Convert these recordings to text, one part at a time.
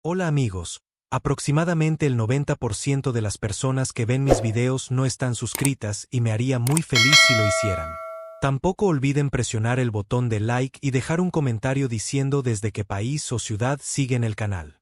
Hola amigos, aproximadamente el 90% de las personas que ven mis videos no están suscritas y me haría muy feliz si lo hicieran. Tampoco olviden presionar el botón de like y dejar un comentario diciendo desde qué país o ciudad siguen el canal.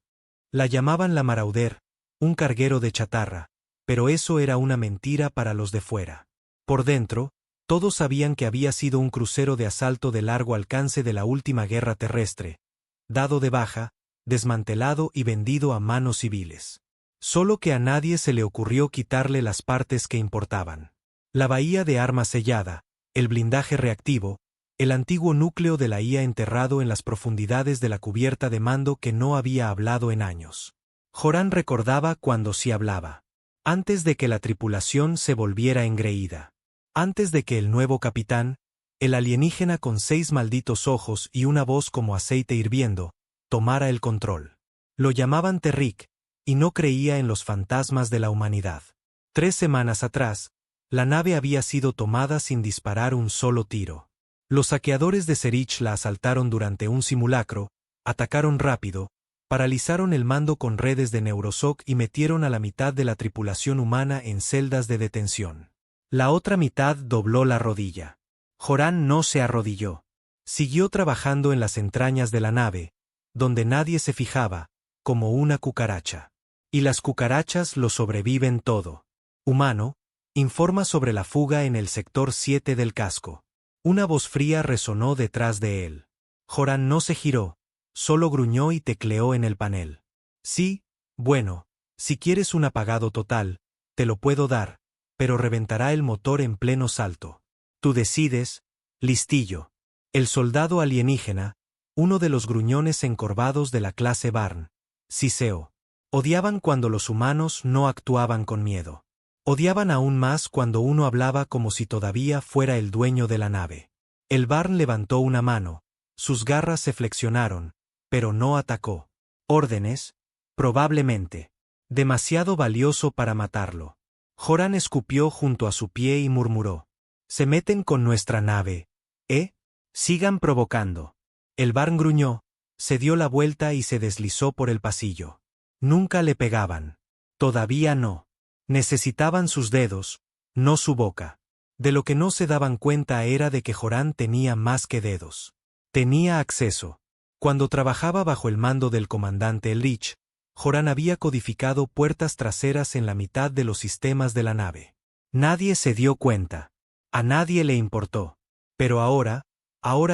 La llamaban la Marauder, un carguero de chatarra, pero eso era una mentira para los de fuera. Por dentro, todos sabían que había sido un crucero de asalto de largo alcance de la última guerra terrestre, dado de baja, desmantelado y vendido a manos civiles. Solo que a nadie se le ocurrió quitarle las partes que importaban. La bahía de armas sellada, el blindaje reactivo, el antiguo núcleo de la IA enterrado en las profundidades de la cubierta de mando que no había hablado en años. Joran recordaba cuando sí hablaba. Antes de que la tripulación se volviera engreída. Antes de que el nuevo capitán, el alienígena con 6 malditos ojos y una voz como aceite hirviendo, tomara el control. Lo llamaban Terrick, y no creía en los fantasmas de la humanidad. 3 semanas atrás, la nave había sido tomada sin disparar un solo tiro. Los saqueadores de Serich la asaltaron durante un simulacro, atacaron rápido, paralizaron el mando con redes de Neurosoc y metieron a la mitad de la tripulación humana en celdas de detención. La otra mitad dobló la rodilla. Joran no se arrodilló. Siguió trabajando en las entrañas de la nave, donde nadie se fijaba, como una cucaracha. Y las cucarachas lo sobreviven todo. Humano, informa sobre la fuga en el sector 7 del casco. Una voz fría resonó detrás de él. Joran no se giró, solo gruñó y tecleó en el panel. Sí, bueno, si quieres un apagado total, te lo puedo dar, pero reventará el motor en pleno salto. Tú decides, listillo. El soldado alienígena, uno de los gruñones encorvados de la clase Barn, siseó. Odiaban cuando los humanos no actuaban con miedo. Odiaban aún más cuando uno hablaba como si todavía fuera el dueño de la nave. El Barn levantó una mano, sus garras se flexionaron, pero no atacó. Órdenes, probablemente. Demasiado valioso para matarlo. Joran escupió junto a su pie y murmuró. Se meten con nuestra nave, ¿eh? Sigan provocando. El Barn gruñó, se dio la vuelta y se deslizó por el pasillo. Nunca le pegaban. Todavía no. Necesitaban sus dedos, no su boca. De lo que no se daban cuenta era de que Joran tenía más que dedos. Tenía acceso. Cuando trabajaba bajo el mando del comandante Elrich, Joran había codificado puertas traseras en la mitad de los sistemas de la nave. Nadie se dio cuenta. A nadie le importó. Pero ahora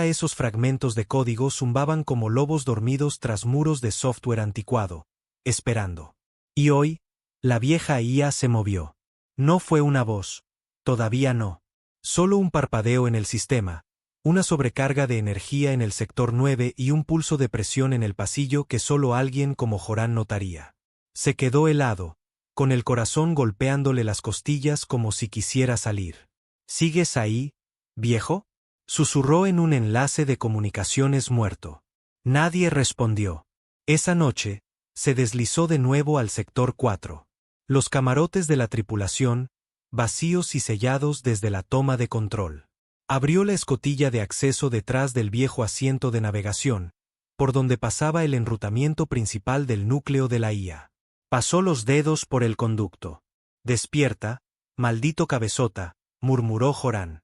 esos fragmentos de código zumbaban como lobos dormidos tras muros de software anticuado, esperando. Y hoy, la vieja IA se movió. No fue una voz. Todavía no. Solo un parpadeo en el sistema, una sobrecarga de energía en el sector 9 y un pulso de presión en el pasillo que solo alguien como Joran notaría. Se quedó helado, con el corazón golpeándole las costillas como si quisiera salir. ¿Sigues ahí, viejo? Susurró en un enlace de comunicaciones muerto. Nadie respondió. Esa noche, se deslizó de nuevo al sector 4. Los camarotes de la tripulación, vacíos y sellados desde la toma de control. Abrió la escotilla de acceso detrás del viejo asiento de navegación, por donde pasaba el enrutamiento principal del núcleo de la IA. Pasó los dedos por el conducto. Despierta, maldito cabezota, murmuró Joran.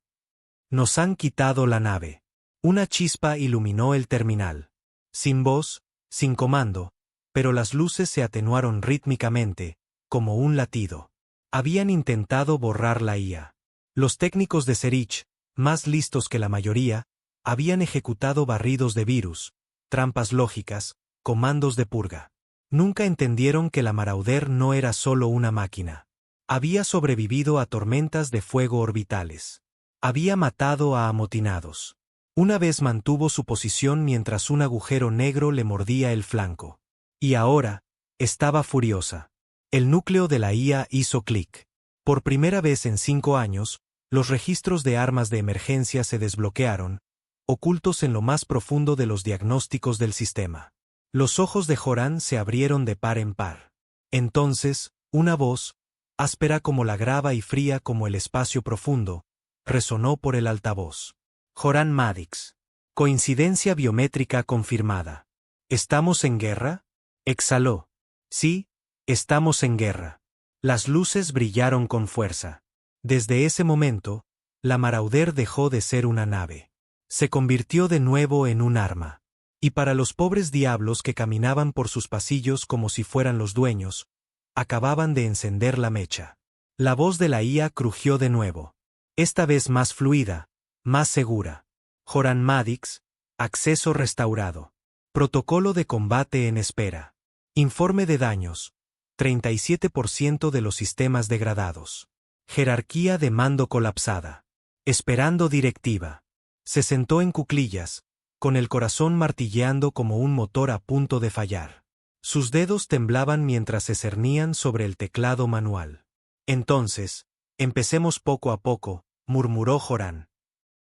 Nos han quitado la nave. Una chispa iluminó el terminal. Sin voz, sin comando, pero las luces se atenuaron rítmicamente, como un latido. Habían intentado borrar la IA. Los técnicos de Serich, más listos que la mayoría, habían ejecutado barridos de virus, trampas lógicas, comandos de purga. Nunca entendieron que la Marauder no era solo una máquina. Había sobrevivido a tormentas de fuego orbitales. Había matado a amotinados. Una vez mantuvo su posición mientras un agujero negro le mordía el flanco. Y ahora, estaba furiosa. El núcleo de la IA hizo clic. Por primera vez en 5 años, los registros de armas de emergencia se desbloquearon, ocultos en lo más profundo de los diagnósticos del sistema. Los ojos de Joran se abrieron de par en par. Entonces, una voz, áspera como la grava y fría como el espacio profundo, resonó por el altavoz. Joran Madix. Coincidencia biométrica confirmada. ¿Estamos en guerra? Exhaló. Sí, estamos en guerra. Las luces brillaron con fuerza. Desde ese momento, la Marauder dejó de ser una nave. Se convirtió de nuevo en un arma. Y para los pobres diablos que caminaban por sus pasillos como si fueran los dueños, acababan de encender la mecha. La voz de la IA crujió de nuevo. Esta vez más fluida, más segura. Joran Madix, acceso restaurado. Protocolo de combate en espera. Informe de daños. 37% de los sistemas degradados. Jerarquía de mando colapsada. Esperando directiva. Se sentó en cuclillas, con el corazón martilleando como un motor a punto de fallar. Sus dedos temblaban mientras se cernían sobre el teclado manual. Entonces, empecemos poco a poco, murmuró Joran.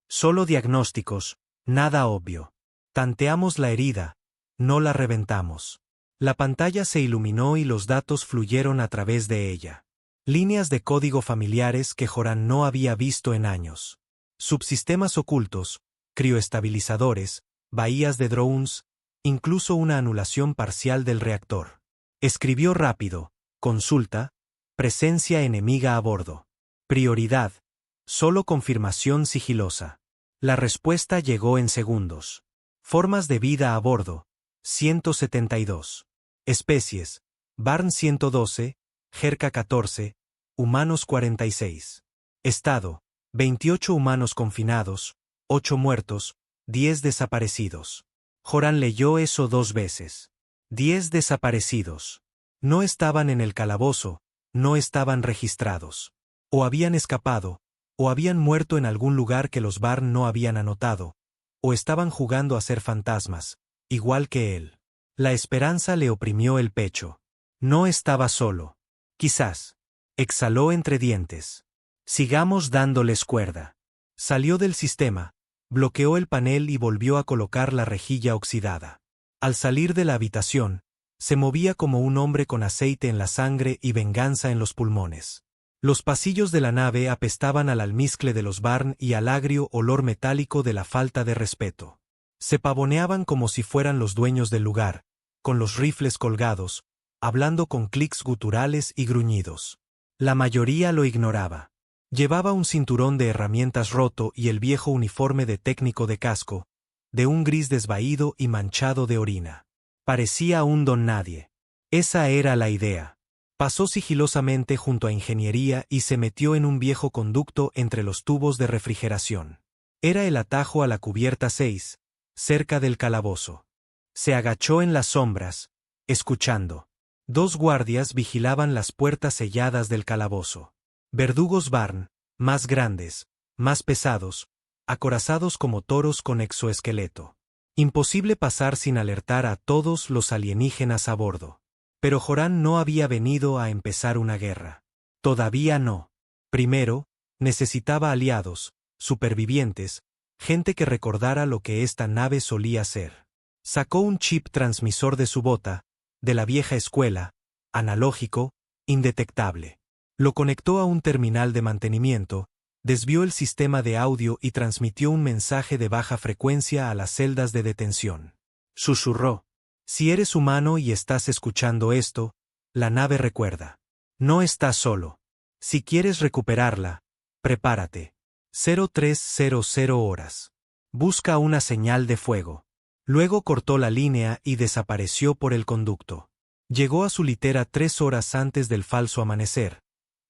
Solo diagnósticos, nada obvio. Tanteamos la herida, no la reventamos. La pantalla se iluminó y los datos fluyeron a través de ella. Líneas de código familiares que Joran no había visto en años. Subsistemas ocultos, crioestabilizadores, bahías de drones, incluso una anulación parcial del reactor. Escribió rápido, consulta, presencia enemiga a bordo. Prioridad, solo confirmación sigilosa. La respuesta llegó en segundos. Formas de vida a bordo, 172. Especies, Barn 112, Jerka 14, humanos 46. Estado, 28 humanos confinados, 8 muertos, 10 desaparecidos. Joran leyó eso 2 veces. 10 desaparecidos. No estaban en el calabozo, no estaban registrados. O habían escapado, o habían muerto en algún lugar que los Barn no habían anotado, o estaban jugando a ser fantasmas, igual que él. La esperanza le oprimió el pecho. No estaba solo. Quizás. Exhaló entre dientes. Sigamos dándoles cuerda. Salió del sistema, bloqueó el panel y volvió a colocar la rejilla oxidada. Al salir de la habitación, se movía como un hombre con aceite en la sangre y venganza en los pulmones. Los pasillos de la nave apestaban al almizcle de los Barn y al agrio olor metálico de la falta de respeto. Se pavoneaban como si fueran los dueños del lugar, con los rifles colgados, hablando con clics guturales y gruñidos. La mayoría lo ignoraba. Llevaba un cinturón de herramientas roto y el viejo uniforme de técnico de casco, de un gris desvaído y manchado de orina. Parecía un don nadie. Esa era la idea. Pasó sigilosamente junto a ingeniería y se metió en un viejo conducto entre los tubos de refrigeración. Era el atajo a la cubierta 6, cerca del calabozo. Se agachó en las sombras, escuchando. 2 guardias vigilaban las puertas selladas del calabozo. Verdugos Barn, más grandes, más pesados, acorazados como toros con exoesqueleto. Imposible pasar sin alertar a todos los alienígenas a bordo. Pero Joran no había venido a empezar una guerra. Todavía no. Primero, necesitaba aliados, supervivientes, gente que recordara lo que esta nave solía ser. Sacó un chip transmisor de su bota, de la vieja escuela, analógico, indetectable. Lo conectó a un terminal de mantenimiento, desvió el sistema de audio y transmitió un mensaje de baja frecuencia a las celdas de detención. Susurró. Si eres humano y estás escuchando esto, la nave recuerda. No estás solo. Si quieres recuperarla, prepárate. 0300 horas. Busca una señal de fuego. Luego cortó la línea y desapareció por el conducto. Llegó a su litera 3 horas antes del falso amanecer,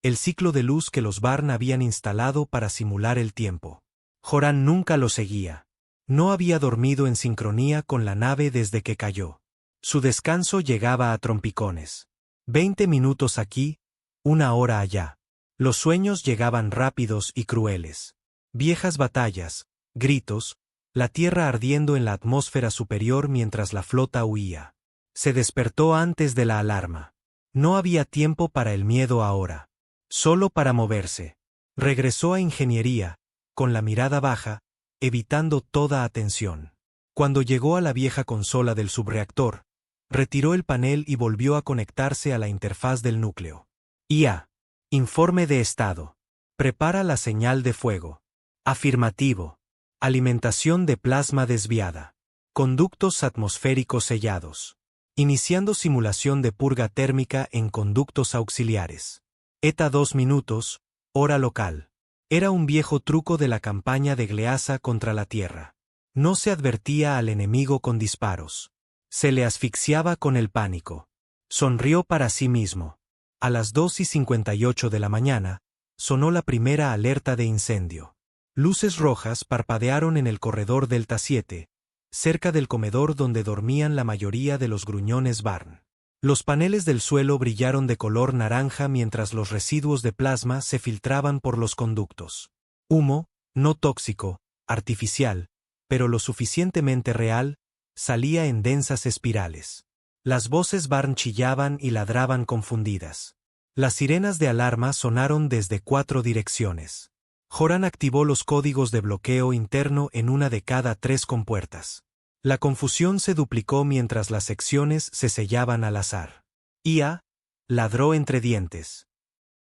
el ciclo de luz que los Barn habían instalado para simular el tiempo. Joran nunca lo seguía. No había dormido en sincronía con la nave desde que cayó. Su descanso llegaba a trompicones. 20 minutos aquí, 1 hora allá. Los sueños llegaban rápidos y crueles. Viejas batallas, gritos, la tierra ardiendo en la atmósfera superior mientras la flota huía. Se despertó antes de la alarma. No había tiempo para el miedo ahora. Solo para moverse. Regresó a ingeniería, con la mirada baja, evitando toda atención. Cuando llegó a la vieja consola del subreactor, retiró el panel y volvió a conectarse a la interfaz del núcleo. IA. Informe de estado. Prepara la señal de fuego. Afirmativo. Alimentación de plasma desviada. Conductos atmosféricos sellados. Iniciando simulación de purga térmica en conductos auxiliares. ETA 2 minutos, hora local. Era un viejo truco de la campaña de Gleasa contra la Tierra. No se advertía al enemigo con disparos. Se le asfixiaba con el pánico. Sonrió para sí mismo. A las 2:58 de la mañana, sonó la primera alerta de incendio. Luces rojas parpadearon en el corredor Delta 7, cerca del comedor donde dormían la mayoría de los gruñones Barn. Los paneles del suelo brillaron de color naranja mientras los residuos de plasma se filtraban por los conductos. Humo, no tóxico, artificial, pero lo suficientemente real, salía en densas espirales. Las voces Barn chillaban y ladraban confundidas. Las sirenas de alarma sonaron desde 4 direcciones. Joran activó los códigos de bloqueo interno en una de cada 3 compuertas. La confusión se duplicó mientras las secciones se sellaban al azar. IA ladró entre dientes.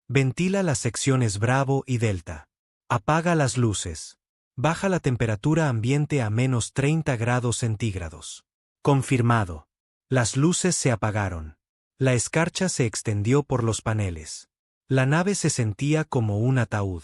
Ventila las secciones Bravo y Delta. Apaga las luces. Baja la temperatura ambiente a menos 30 grados centígrados. Confirmado. Las luces se apagaron. La escarcha se extendió por los paneles. La nave se sentía como un ataúd.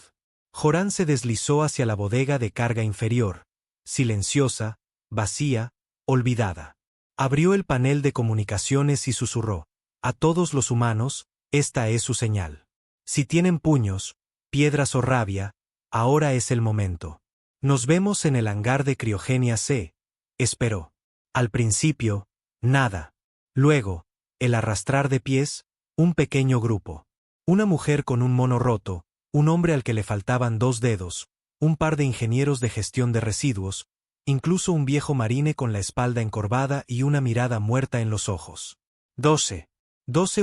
Joran se deslizó hacia la bodega de carga inferior, silenciosa, vacía, olvidada. Abrió el panel de comunicaciones y susurró: a todos los humanos, esta es su señal. Si tienen puños, piedras o rabia, ahora es el momento. Nos vemos en el hangar de Criogenia C. Esperó. Al principio, nada. Luego, el arrastrar de pies, un pequeño grupo. Una mujer con un mono roto, un hombre al que le faltaban 2 dedos, un par de ingenieros de gestión de residuos, incluso un viejo marine con la espalda encorvada y una mirada muerta en los ojos. 12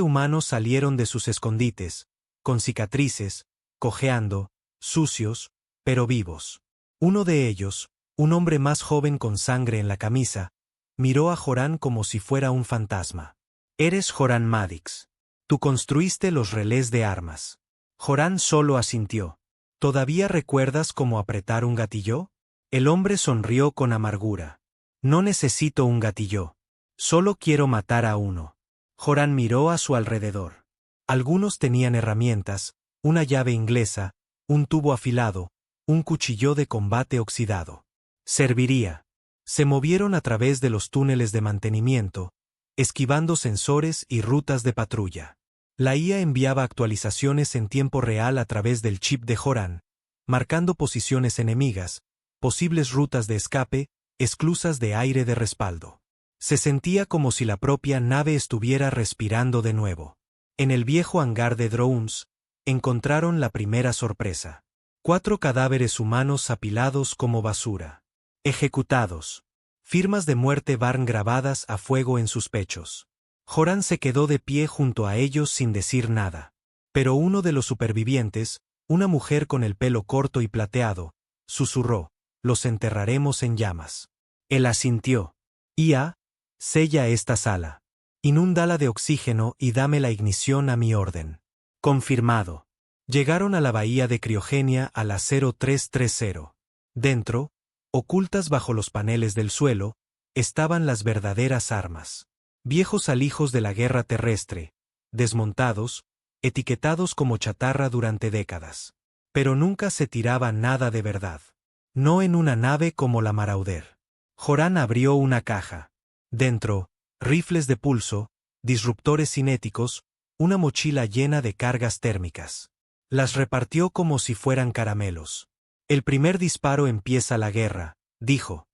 humanos salieron de sus escondites, con cicatrices, cojeando, sucios, pero vivos. Uno de ellos, un hombre más joven con sangre en la camisa, miró a Joran como si fuera un fantasma. Eres Joran Madix. Tú construiste los relés de armas. Joran solo asintió. ¿Todavía recuerdas cómo apretar un gatillo? El hombre sonrió con amargura. No necesito un gatillo. Solo quiero matar a uno. Joran miró a su alrededor. Algunos tenían herramientas, una llave inglesa, un tubo afilado, un cuchillo de combate oxidado. Serviría. Se movieron a través de los túneles de mantenimiento, esquivando sensores y rutas de patrulla. La IA enviaba actualizaciones en tiempo real a través del chip de Joran, marcando posiciones enemigas, posibles rutas de escape, esclusas de aire de respaldo. Se sentía como si la propia nave estuviera respirando de nuevo. En el viejo hangar de drones, encontraron la primera sorpresa. 4 cadáveres humanos apilados como basura. Ejecutados. Firmas de muerte Barn grabadas a fuego en sus pechos. Joran se quedó de pie junto a ellos sin decir nada. Pero uno de los supervivientes, una mujer con el pelo corto y plateado, susurró: los enterraremos en llamas. Él asintió. IA, sella esta sala. Inúndala de oxígeno y dame la ignición a mi orden. Confirmado. Llegaron a la bahía de Criogenia a las 0330. Dentro, ocultas bajo los paneles del suelo, estaban las verdaderas armas. Viejos alijos de la guerra terrestre, desmontados, etiquetados como chatarra durante décadas. Pero nunca se tiraba nada de verdad. No en una nave como la Marauder. Joran abrió una caja. Dentro, rifles de pulso, disruptores cinéticos, una mochila llena de cargas térmicas. Las repartió como si fueran caramelos. El primer disparo empieza la guerra, dijo.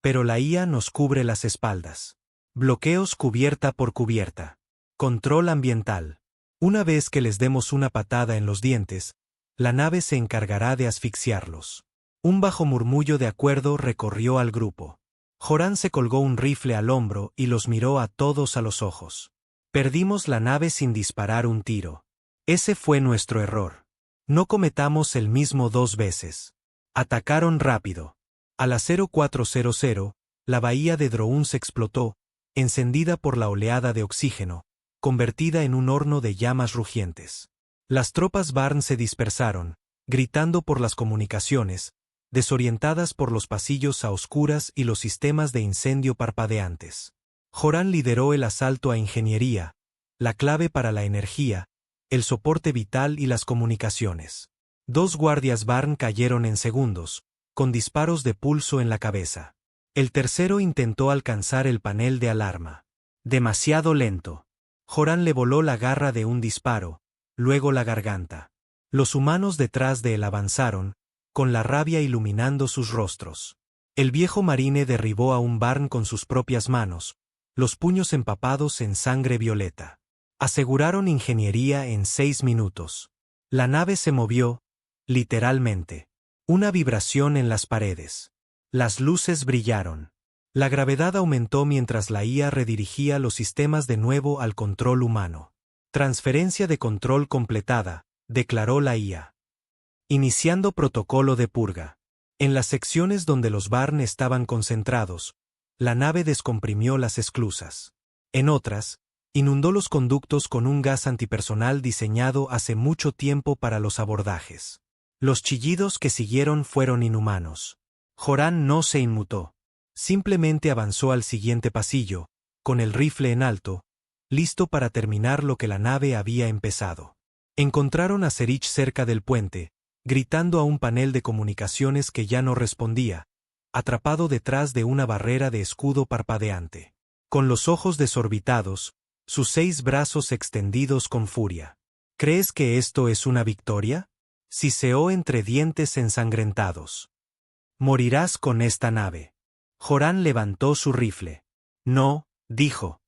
Pero la IA nos cubre las espaldas. Bloqueos cubierta por cubierta. Control ambiental. Una vez que les demos una patada en los dientes, la nave se encargará de asfixiarlos. Un bajo murmullo de acuerdo recorrió al grupo. Joran se colgó un rifle al hombro y los miró a todos a los ojos. Perdimos la nave sin disparar un tiro. Ese fue nuestro error. No cometamos el mismo 2 veces. Atacaron rápido. A las 0400, la bahía de Drones explotó, encendida por la oleada de oxígeno, convertida en un horno de llamas rugientes. Las tropas Barn se dispersaron, gritando por las comunicaciones, desorientadas por los pasillos a oscuras y los sistemas de incendio parpadeantes. Joran lideró el asalto a ingeniería, la clave para la energía, el soporte vital y las comunicaciones. 2 guardias Barn cayeron en segundos, con disparos de pulso en la cabeza. El tercero intentó alcanzar el panel de alarma. Demasiado lento. Joran le voló la garra de un disparo, luego la garganta. Los humanos detrás de él avanzaron, con la rabia iluminando sus rostros. El viejo marine derribó a un Barn con sus propias manos, los puños empapados en sangre violeta. Aseguraron ingeniería en 6 minutos. La nave se movió, literalmente. Una vibración en las paredes. Las luces brillaron. La gravedad aumentó mientras la IA redirigía los sistemas de nuevo al control humano. Transferencia de control completada, declaró la IA. Iniciando protocolo de purga. En las secciones donde los Barn estaban concentrados, la nave descomprimió las esclusas. En otras, inundó los conductos con un gas antipersonal diseñado hace mucho tiempo para los abordajes. Los chillidos que siguieron fueron inhumanos. Joran no se inmutó. Simplemente avanzó al siguiente pasillo, con el rifle en alto, listo para terminar lo que la nave había empezado. Encontraron a Serich cerca del puente, gritando a un panel de comunicaciones que ya no respondía, atrapado detrás de una barrera de escudo parpadeante. Con los ojos desorbitados, sus 6 brazos extendidos con furia. ¿Crees que esto es una victoria? Siseó entre dientes ensangrentados. Morirás con esta nave. Joran levantó su rifle. No, dijo.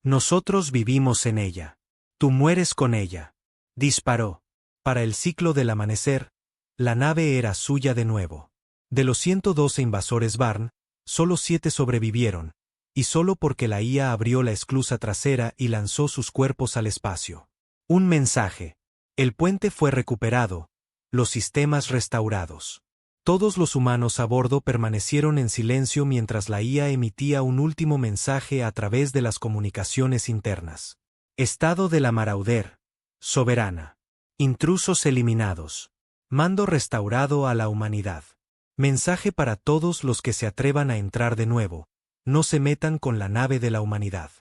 Nosotros vivimos en ella. Tú mueres con ella. Disparó. Para el ciclo del amanecer, la nave era suya de nuevo. De los 112 invasores Barn, solo 7 sobrevivieron, y solo porque la IA abrió la esclusa trasera y lanzó sus cuerpos al espacio. Un mensaje. El puente fue recuperado, los sistemas restaurados. Todos los humanos a bordo permanecieron en silencio mientras la IA emitía un último mensaje a través de las comunicaciones internas. Estado de la Marauder. Soberana. Intrusos eliminados. Mando restaurado a la humanidad. Mensaje para todos los que se atrevan a entrar de nuevo. No se metan con la nave de la humanidad.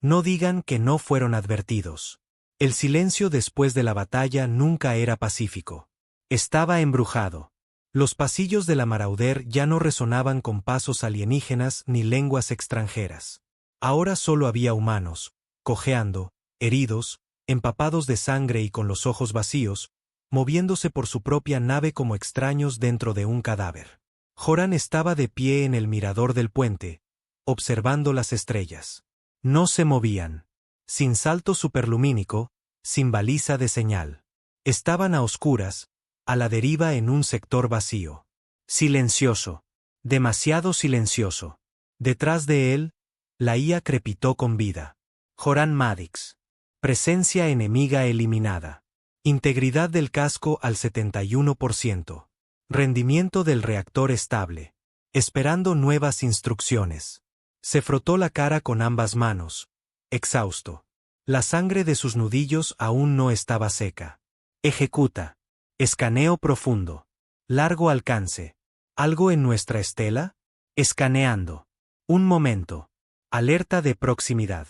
No digan que no fueron advertidos. El silencio después de la batalla nunca era pacífico. Estaba embrujado. Los pasillos de la Marauder ya no resonaban con pasos alienígenas ni lenguas extranjeras. Ahora solo había humanos, cojeando, heridos, empapados de sangre y con los ojos vacíos, moviéndose por su propia nave como extraños dentro de un cadáver. Joran estaba de pie en el mirador del puente, observando las estrellas. No se movían. Sin salto superlumínico, sin baliza de señal. Estaban a oscuras, a la deriva en un sector vacío. Silencioso. Demasiado silencioso. Detrás de él, la IA crepitó con vida. Joran Madix. Presencia enemiga eliminada. Integridad del casco al 71%. Rendimiento del reactor estable. Esperando nuevas instrucciones. Se frotó la cara con ambas manos. Exhausto. La sangre de sus nudillos aún no estaba seca. Ejecuta. Escaneo profundo. Largo alcance. ¿Algo en nuestra estela? Escaneando. Un momento. Alerta de proximidad.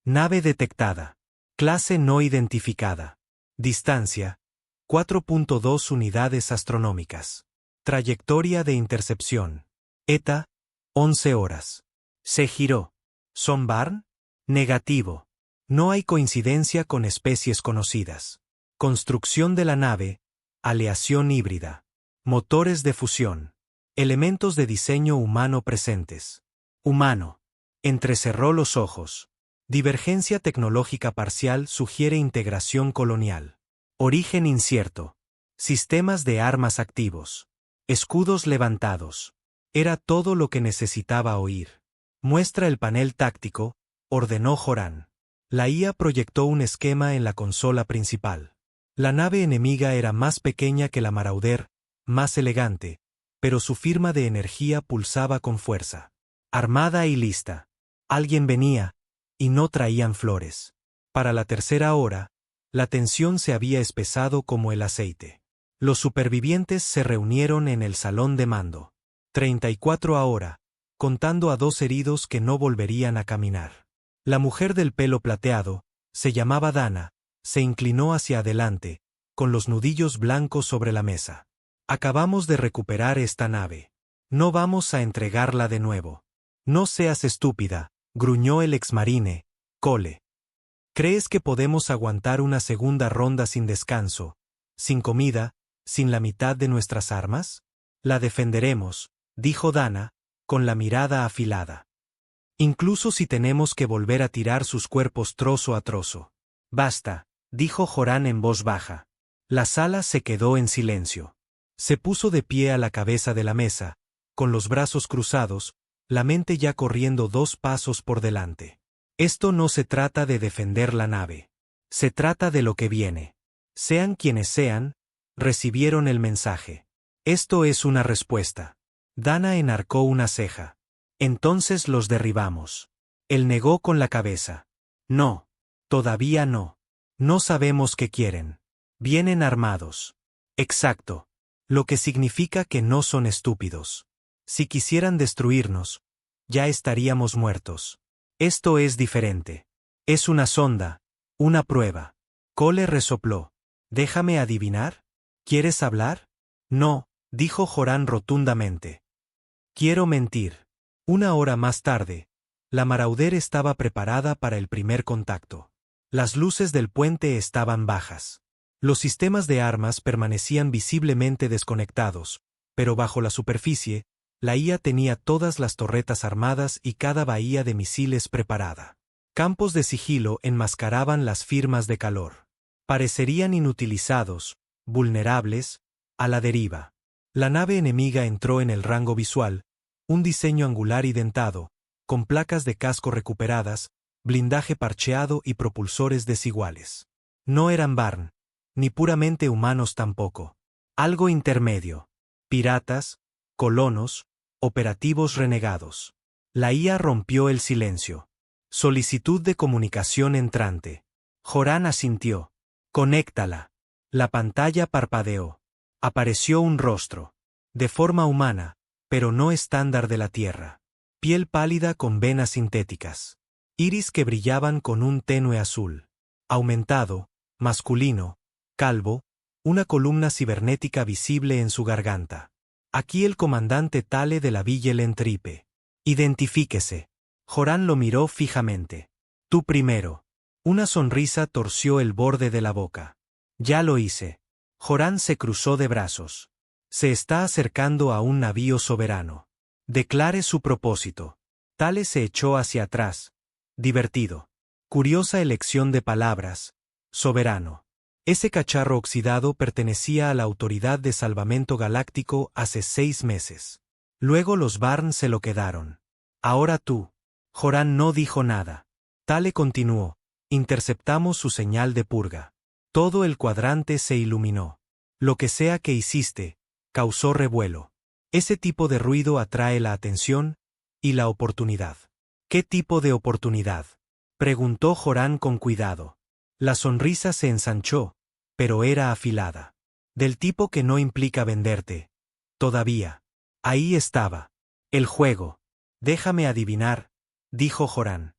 Nave detectada. Clase no identificada. Distancia. 4.2 unidades astronómicas. Trayectoria de intercepción. ETA. 11 horas. Se giró. ¿Son Barn? Negativo. No hay coincidencia con especies conocidas. Construcción de la nave. Aleación híbrida. Motores de fusión. Elementos de diseño humano presentes. Humano. Entrecerró los ojos. Divergencia tecnológica parcial sugiere integración colonial. Origen incierto. Sistemas de armas activos. Escudos levantados. Era todo lo que necesitaba oír. Muestra el panel táctico, ordenó Joran. La IA proyectó un esquema en la consola principal. La nave enemiga era más pequeña que la Marauder, más elegante, pero su firma de energía pulsaba con fuerza. Armada y lista. Alguien venía, y no traían flores. Para la tercera hora, la tensión se había espesado como el aceite. Los supervivientes se reunieron en el salón de mando. 34 ahora, contando a 2 heridos que no volverían a caminar. La mujer del pelo plateado, se llamaba Dana, se inclinó hacia adelante, con los nudillos blancos sobre la mesa. Acabamos de recuperar esta nave. No vamos a entregarla de nuevo. No seas estúpida, gruñó el exmarine, Cole. ¿Crees que podemos aguantar una segunda ronda sin descanso, sin comida, sin la mitad de nuestras armas? La defenderemos, dijo Dana, con la mirada afilada. Incluso si tenemos que volver a tirar sus cuerpos trozo a trozo. Basta, dijo Joran en voz baja. La sala se quedó en silencio. Se puso de pie a la cabeza de la mesa, con los brazos cruzados, la mente ya corriendo 2 pasos por delante. Esto no se trata de defender la nave. Se trata de lo que viene. Sean quienes sean, recibieron el mensaje. Esto es una respuesta. Dana enarcó una ceja. Entonces los derribamos. Él negó con la cabeza. No. Todavía no. No sabemos qué quieren. Vienen armados. Exacto. Lo que significa que no son estúpidos. Si quisieran destruirnos, ya estaríamos muertos. Esto es diferente. Es una sonda, una prueba. Cole resopló. Déjame adivinar. ¿Quieres hablar? No, dijo Joran rotundamente. Quiero mentir. 1 hora más tarde, la Marauder estaba preparada para el primer contacto. Las luces del puente estaban bajas. Los sistemas de armas permanecían visiblemente desconectados, pero bajo la superficie, la IA tenía todas las torretas armadas y cada bahía de misiles preparada. Campos de sigilo enmascaraban las firmas de calor. Parecerían inutilizados, vulnerables, a la deriva. La nave enemiga entró en el rango visual, un diseño angular y dentado, con placas de casco recuperadas, blindaje parcheado y propulsores desiguales. No eran Barn, ni puramente humanos tampoco. Algo intermedio. Piratas, colonos, operativos renegados. La IA rompió el silencio. Solicitud de comunicación entrante. Joran asintió. Conéctala. La pantalla parpadeó. Apareció un rostro. De forma humana, pero no estándar de la Tierra. Piel pálida con venas sintéticas. Iris que brillaban con un tenue azul. Aumentado, masculino, calvo, una columna cibernética visible en su garganta. Aquí el comandante Tale de la Ville Lentripe. Identifíquese. Joran lo miró fijamente. Tú primero. Una sonrisa torció el borde de la boca. Ya lo hice. Joran se cruzó de brazos. Se está acercando a un navío soberano. Declare su propósito. Tale se echó hacia atrás. Divertido. Curiosa elección de palabras. Soberano. Ese cacharro oxidado pertenecía a la Autoridad de Salvamento Galáctico hace 6 meses. Luego los Barn se lo quedaron. Ahora tú. Joran no dijo nada. Tale continuó. Interceptamos su señal de purga. Todo el cuadrante se iluminó. Lo que sea que hiciste, causó revuelo. Ese tipo de ruido atrae la atención y la oportunidad. ¿Qué tipo de oportunidad?, preguntó Joran con cuidado. La sonrisa se ensanchó, pero era afilada. Del tipo que no implica venderte. Todavía. Ahí estaba. El juego. Déjame adivinar, dijo Joran.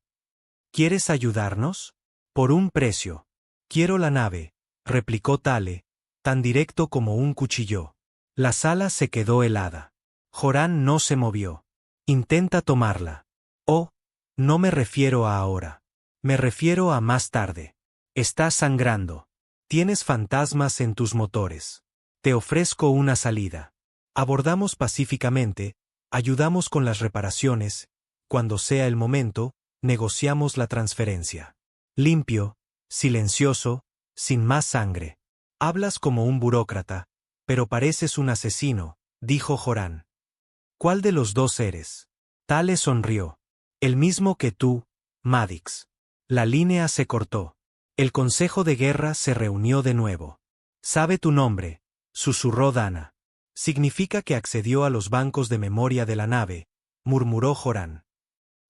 ¿Quieres ayudarnos? Por un precio. Quiero la nave, replicó Tale, tan directo como un cuchillo. La sala se quedó helada. Joran no se movió. Intenta tomarla. Oh, no me refiero a ahora. Me refiero a más tarde. Estás sangrando. Tienes fantasmas en tus motores. Te ofrezco una salida. Abordamos pacíficamente, ayudamos con las reparaciones, cuando sea el momento, negociamos la transferencia. Limpio, silencioso, sin más sangre. Hablas como un burócrata, pero pareces un asesino, dijo Joran. ¿Cuál de los dos eres? Tale sonrió. El mismo que tú, Madix. La línea se cortó. El consejo de guerra se reunió de nuevo. Sabe tu nombre, susurró Dana. Significa que accedió a los bancos de memoria de la nave, murmuró Joran.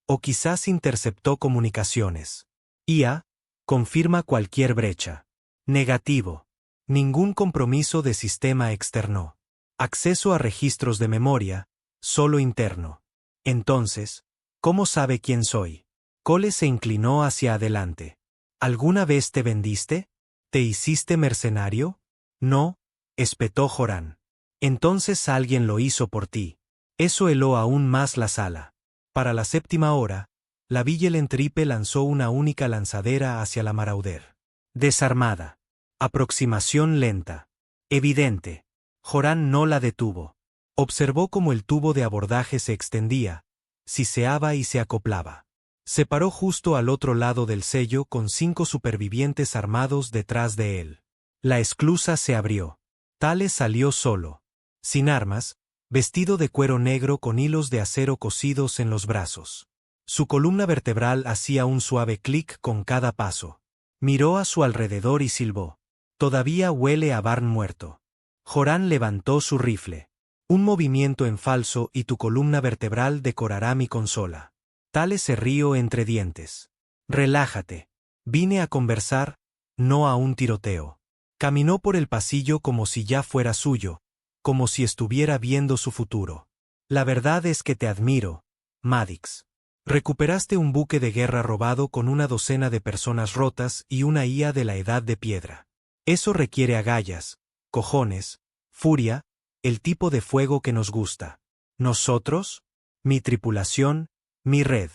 O quizás interceptó comunicaciones. IA, confirma cualquier brecha. Negativo. Ningún compromiso de sistema externo. Acceso a registros de memoria, solo interno. Entonces, ¿cómo sabe quién soy? Cole se inclinó hacia adelante. ¿Alguna vez te vendiste? ¿Te hiciste mercenario? No, espetó Joran. Entonces alguien lo hizo por ti. Eso heló aún más la sala. Para la 7ª hora, la Vigilant-Tripe lanzó una única lanzadera hacia la Marauder. Desarmada. Aproximación lenta. Evidente. Joran no la detuvo. Observó cómo el tubo de abordaje se extendía, siseaba y se acoplaba. Se paró justo al otro lado del sello con 5 supervivientes armados detrás de él. La esclusa se abrió. Tale salió solo, sin armas, vestido de cuero negro con hilos de acero cosidos en los brazos. Su columna vertebral hacía un suave clic con cada paso. Miró a su alrededor y silbó. Todavía huele a Barn muerto. Joran levantó su rifle. Un movimiento en falso y tu columna vertebral decorará mi consola. Tale se rió entre dientes. Relájate. Vine a conversar, no a un tiroteo. Caminó por el pasillo como si ya fuera suyo, como si estuviera viendo su futuro. La verdad es que te admiro, Maddox. Recuperaste un buque de guerra robado con una docena de personas rotas y una IA de la edad de piedra. Eso requiere agallas, cojones, furia, el tipo de fuego que nos gusta. Nosotros, mi tripulación, mi red.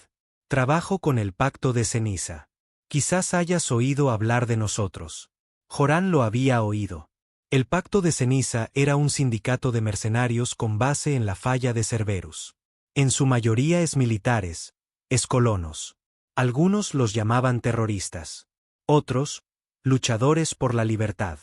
Trabajo con el Pacto de Ceniza. Quizás hayas oído hablar de nosotros. Joran lo había oído. El Pacto de Ceniza era un sindicato de mercenarios con base en la falla de Cerberus. En su mayoría militares, colonos. Algunos los llamaban terroristas. Otros, luchadores por la libertad.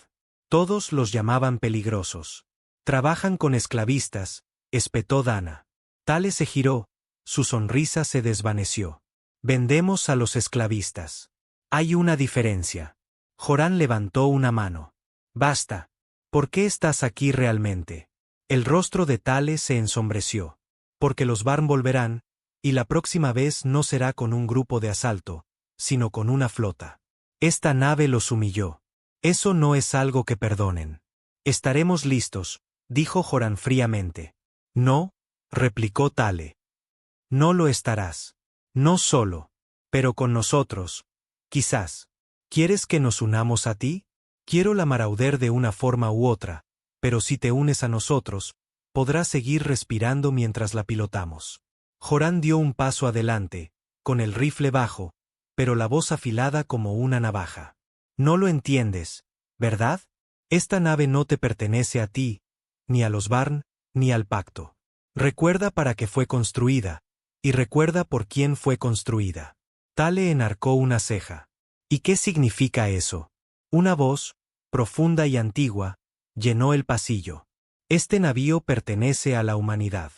Todos los llamaban peligrosos. Trabajan con esclavistas, espetó Dana. Tale se giró, su sonrisa se desvaneció. Vendemos a los esclavistas. Hay una diferencia. Joran levantó una mano. Basta. ¿Por qué estás aquí realmente? El rostro de Tale se ensombreció. Porque los Barn volverán, y la próxima vez no será con un grupo de asalto, sino con una flota. Esta nave los humilló. Eso no es algo que perdonen. Estaremos listos, dijo Joran fríamente. No, replicó Tale. No lo estarás. No solo, pero con nosotros. Quizás. ¿Quieres que nos unamos a ti? Quiero la Marauder de una forma u otra, pero si te unes a nosotros, podrás seguir respirando mientras la pilotamos. Joran dio un paso adelante, con el rifle bajo, pero la voz afilada como una navaja. No lo entiendes, ¿verdad? Esta nave no te pertenece a ti, ni a los Barn, ni al pacto. Recuerda para qué fue construida, y recuerda por quién fue construida. Tale enarcó una ceja. ¿Y qué significa eso? Una voz, profunda y antigua, llenó el pasillo. Este navío pertenece a la humanidad.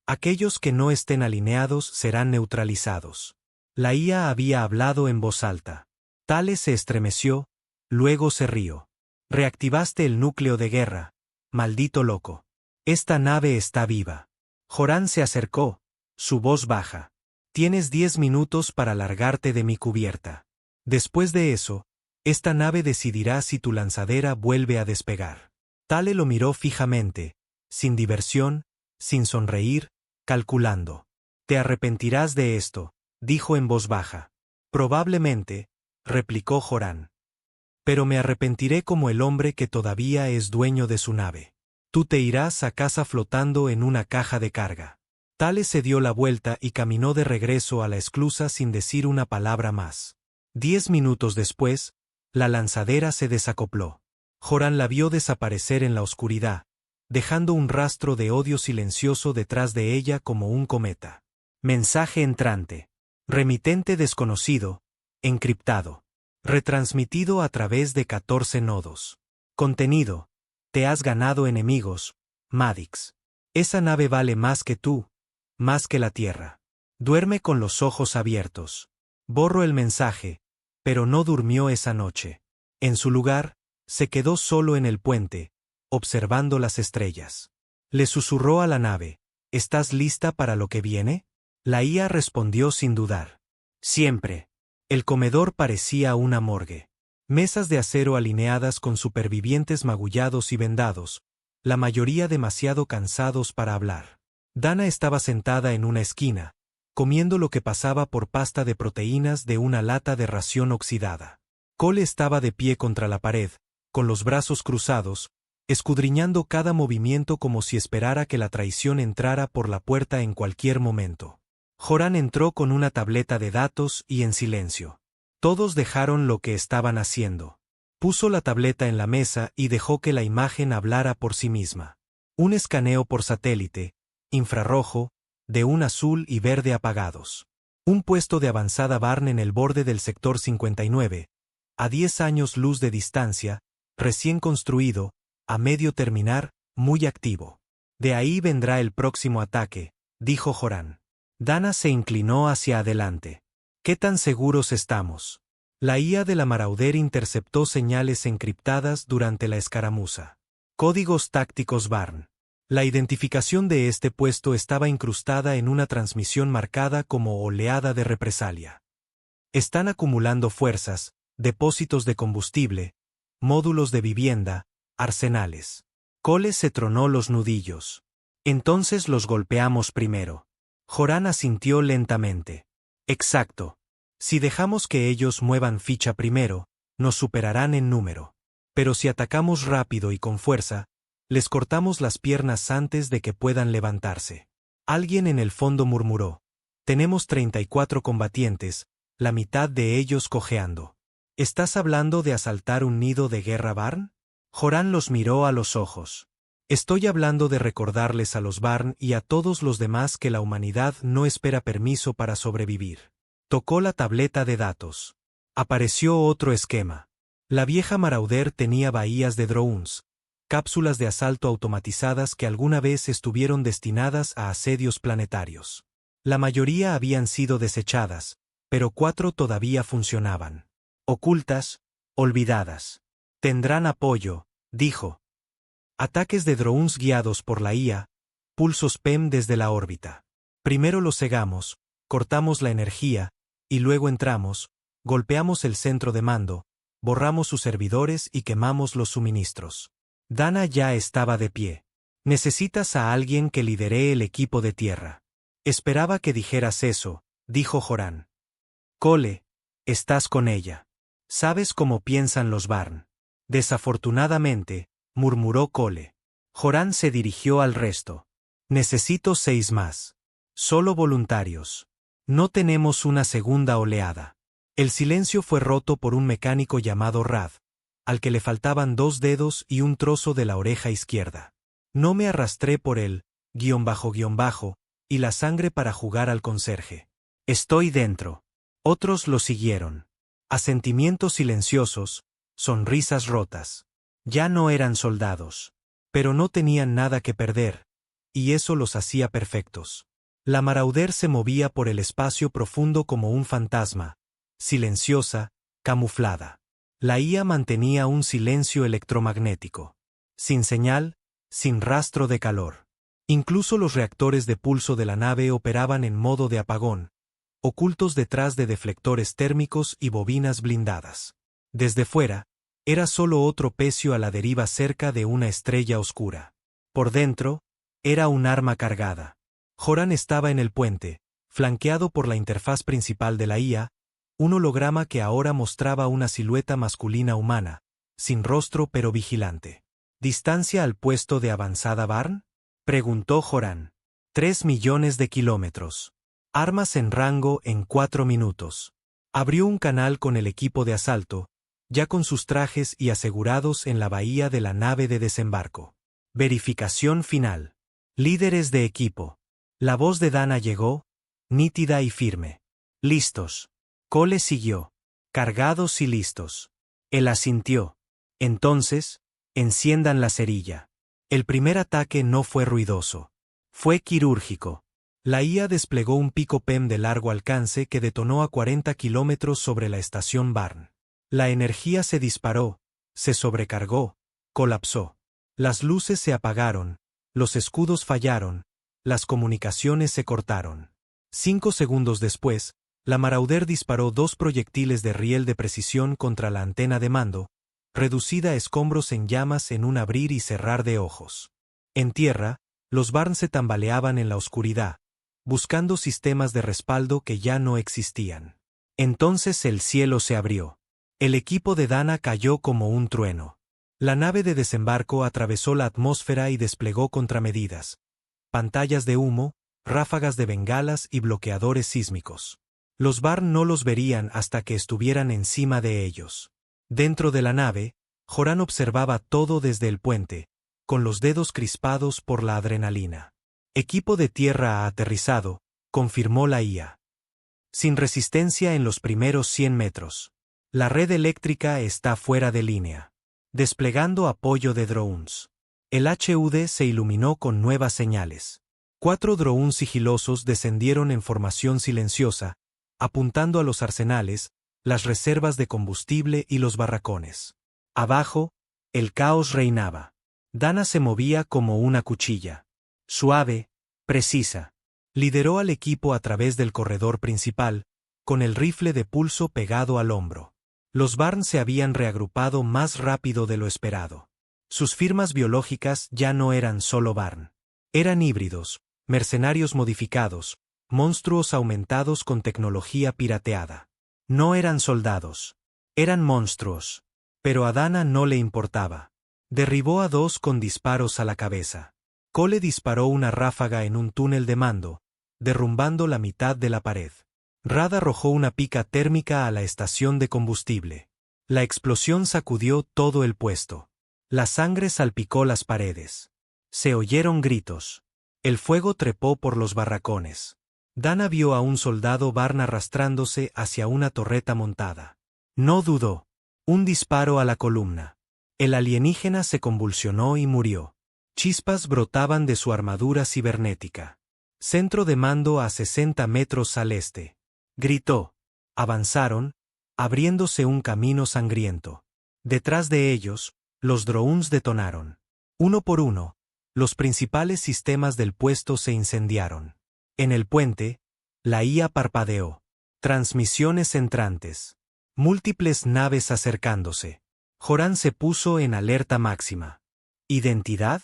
Aquellos que no estén alineados serán neutralizados. La IA había hablado en voz alta. Tale se estremeció, luego se rió. Reactivaste el núcleo de guerra, maldito loco. Esta nave está viva. Joran se acercó, su voz baja. Tienes 10 minutos para largarte de mi cubierta. Después de eso, esta nave decidirá si tu lanzadera vuelve a despegar. Tale lo miró fijamente, sin diversión, sin sonreír, calculando. Te arrepentirás de esto, dijo en voz baja. Probablemente, replicó Joran. Pero me arrepentiré como el hombre que todavía es dueño de su nave. Tú te irás a casa flotando en una caja de carga. Tale se dio la vuelta y caminó de regreso a la esclusa sin decir una palabra más. 10 minutos después, la lanzadera se desacopló. Joran la vio desaparecer en la oscuridad, dejando un rastro de odio silencioso detrás de ella como un cometa. Mensaje entrante. Remitente desconocido, encriptado. Retransmitido a través de 14 nodos. Contenido. Te has ganado enemigos, Maddox. Esa nave vale más que tú, más que la Tierra. Duerme con los ojos abiertos. Borro el mensaje, pero no durmió esa noche. En su lugar, se quedó solo en el puente, observando las estrellas. Le susurró a la nave, ¿estás lista para lo que viene? La IA respondió sin dudar. Siempre. El comedor parecía una morgue. Mesas de acero alineadas con supervivientes magullados y vendados, la mayoría demasiado cansados para hablar. Dana estaba sentada en una esquina, comiendo lo que pasaba por pasta de proteínas de una lata de ración oxidada. Cole estaba de pie contra la pared, con los brazos cruzados, escudriñando cada movimiento como si esperara que la traición entrara por la puerta en cualquier momento. Joran entró con una tableta de datos y en silencio. Todos dejaron lo que estaban haciendo. Puso la tableta en la mesa y dejó que la imagen hablara por sí misma. Un escaneo por satélite, infrarrojo, de un azul y verde apagados. Un puesto de avanzada Barn en el borde del sector 59, a 10 años luz de distancia, recién construido, a medio terminar, muy activo. De ahí vendrá el próximo ataque, dijo Joran. Dana se inclinó hacia adelante. ¿Qué tan seguros estamos? La IA de la Marauder interceptó señales encriptadas durante la escaramuza. Códigos tácticos Barn. La identificación de este puesto estaba incrustada en una transmisión marcada como oleada de represalia. Están acumulando fuerzas, depósitos de combustible, módulos de vivienda, arsenales. Cole se tronó los nudillos. Entonces los golpeamos primero. Joran asintió lentamente. Exacto. Si dejamos que ellos muevan ficha primero, nos superarán en número. Pero si atacamos rápido y con fuerza, les cortamos las piernas antes de que puedan levantarse. Alguien en el fondo murmuró. Tenemos 34 combatientes, la mitad de ellos cojeando. ¿Estás hablando de asaltar un nido de guerra Barn? Joran los miró a los ojos. Estoy hablando de recordarles a los Barn y a todos los demás que la humanidad no espera permiso para sobrevivir. Tocó la tableta de datos. Apareció otro esquema. La vieja Marauder tenía bahías de drones, cápsulas de asalto automatizadas que alguna vez estuvieron destinadas a asedios planetarios. La mayoría habían sido desechadas, pero 4 todavía funcionaban. Ocultas, olvidadas. Tendrán apoyo, dijo. Ataques de drones guiados por la IA, pulsos PEM desde la órbita. Primero los cegamos, cortamos la energía, y luego entramos, golpeamos el centro de mando, borramos sus servidores y quemamos los suministros. Dana ya estaba de pie. Necesitas a alguien que lidere el equipo de tierra. Esperaba que dijeras eso, dijo Joran. Cole, estás con ella. Sabes cómo piensan los Barn. Desafortunadamente, murmuró Cole. Joran se dirigió al resto. Necesito 6 más. Solo voluntarios. No tenemos una segunda oleada. El silencio fue roto por un mecánico llamado Rad, al que le faltaban 2 dedos y un trozo de la oreja izquierda. No me arrastré por él, __, y la sangre para jugar al conserje. Estoy dentro. Otros lo siguieron. Asentimientos silenciosos, sonrisas rotas. Ya no eran soldados. Pero no tenían nada que perder, y eso los hacía perfectos. La Marauder se movía por el espacio profundo como un fantasma, silenciosa, camuflada. La IA mantenía un silencio electromagnético. Sin señal, sin rastro de calor. Incluso los reactores de pulso de la nave operaban en modo de apagón, ocultos detrás de deflectores térmicos y bobinas blindadas. Desde fuera, era solo otro pecio a la deriva cerca de una estrella oscura. Por dentro, era un arma cargada. Joran estaba en el puente, flanqueado por la interfaz principal de la IA, un holograma que ahora mostraba una silueta masculina humana, sin rostro pero vigilante. ¿Distancia al puesto de avanzada Barn? Preguntó Joran. 3 millones de kilómetros. Armas en rango en 4 minutos. Abrió un canal con el equipo de asalto, ya con sus trajes y asegurados en la bahía de la nave de desembarco. Verificación final. Líderes de equipo. La voz de Dana llegó, nítida y firme. Listos. Cole siguió. Cargados y listos. Él asintió. Entonces, enciendan la cerilla. El primer ataque no fue ruidoso. Fue quirúrgico. La IA desplegó un pico PEM de largo alcance que detonó a 40 kilómetros sobre la estación Barn. La energía se disparó, se sobrecargó, colapsó. Las luces se apagaron, los escudos fallaron, las comunicaciones se cortaron. 5 segundos después, la Marauder disparó 2 proyectiles de riel de precisión contra la antena de mando, reducida a escombros en llamas en un abrir y cerrar de ojos. En tierra, Los Barn se tambaleaban en la oscuridad, buscando sistemas de respaldo que ya no existían. Entonces el cielo se abrió. El equipo de Dana cayó como un trueno. La nave de desembarco atravesó la atmósfera y desplegó contramedidas, pantallas de humo, ráfagas de bengalas y bloqueadores sísmicos. Los Barn no los verían hasta que estuvieran encima de ellos. Dentro de la nave, Joran observaba todo desde el puente, con los dedos crispados por la adrenalina. Equipo de tierra ha aterrizado, confirmó la IA. Sin resistencia en los primeros 100 metros. La red eléctrica está fuera de línea. Desplegando apoyo de drones. El HUD se iluminó con nuevas señales. 4 drones sigilosos descendieron en formación silenciosa, apuntando a los arsenales, las reservas de combustible y los barracones. Abajo, el caos reinaba. Dana se movía como una cuchilla. Suave, precisa. Lideró al equipo a través del corredor principal, con el rifle de pulso pegado al hombro. Los Barn se habían reagrupado más rápido de lo esperado. Sus firmas biológicas ya no eran solo Barn. Eran híbridos, mercenarios modificados, monstruos aumentados con tecnología pirateada. No eran soldados. Eran monstruos. Pero a Dana no le importaba. Derribó a 2 con disparos a la cabeza. Cole disparó una ráfaga en un túnel de mando, derrumbando la mitad de la pared. Rad arrojó una pica térmica a la estación de combustible. La explosión sacudió todo el puesto. La sangre salpicó las paredes. Se oyeron gritos. El fuego trepó por los barracones. Dana vio a un soldado Barn arrastrándose hacia una torreta montada. No dudó. Un disparo a la columna. El alienígena se convulsionó y murió. Chispas brotaban de su armadura cibernética. Centro de mando a 60 metros al este. Gritó. Avanzaron, abriéndose un camino sangriento. Detrás de ellos, los drones detonaron. Uno por uno, los principales sistemas del puesto se incendiaron. En el puente, la IA parpadeó. Transmisiones entrantes. Múltiples naves acercándose. Joran se puso en alerta máxima. ¿Identidad?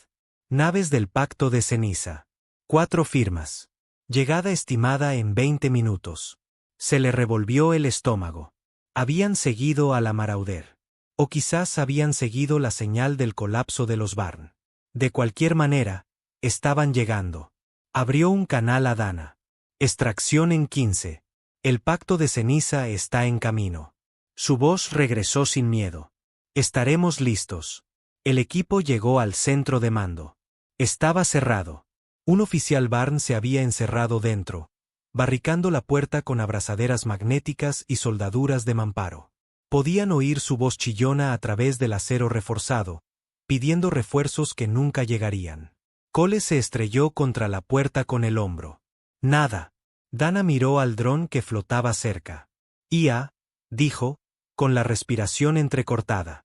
Naves del Pacto de Ceniza. 4 firmas. Llegada estimada en 20 minutos. Se le revolvió el estómago. Habían seguido a la Marauder. O quizás habían seguido la señal del colapso de los Barn. De cualquier manera, estaban llegando. Abrió un canal a Dana. Extracción en 15. El Pacto de Ceniza está en camino. Su voz regresó sin miedo. Estaremos listos. El equipo llegó al centro de mando. Estaba cerrado. Un oficial Barn se había encerrado dentro, barricando la puerta con abrazaderas magnéticas y soldaduras de mamparo. Podían oír su voz chillona a través del acero reforzado, pidiendo refuerzos que nunca llegarían. Cole se estrelló contra la puerta con el hombro. Nada. Dana miró al dron que flotaba cerca. IA, dijo, con la respiración entrecortada.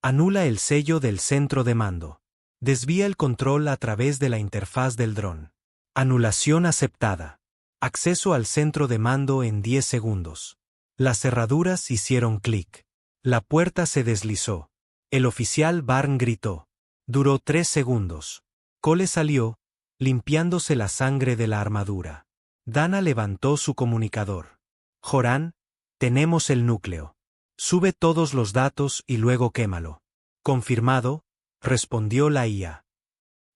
Anula el sello del centro de mando. Desvía el control a través de la interfaz del dron. Anulación aceptada. Acceso al centro de mando en 10 segundos. Las cerraduras hicieron clic. La puerta se deslizó. El oficial Barn gritó. Duró 3 segundos. Cole salió, limpiándose la sangre de la armadura. Dana levantó su comunicador. Joran, tenemos el núcleo. Sube todos los datos y luego quémalo. Confirmado, respondió la IA.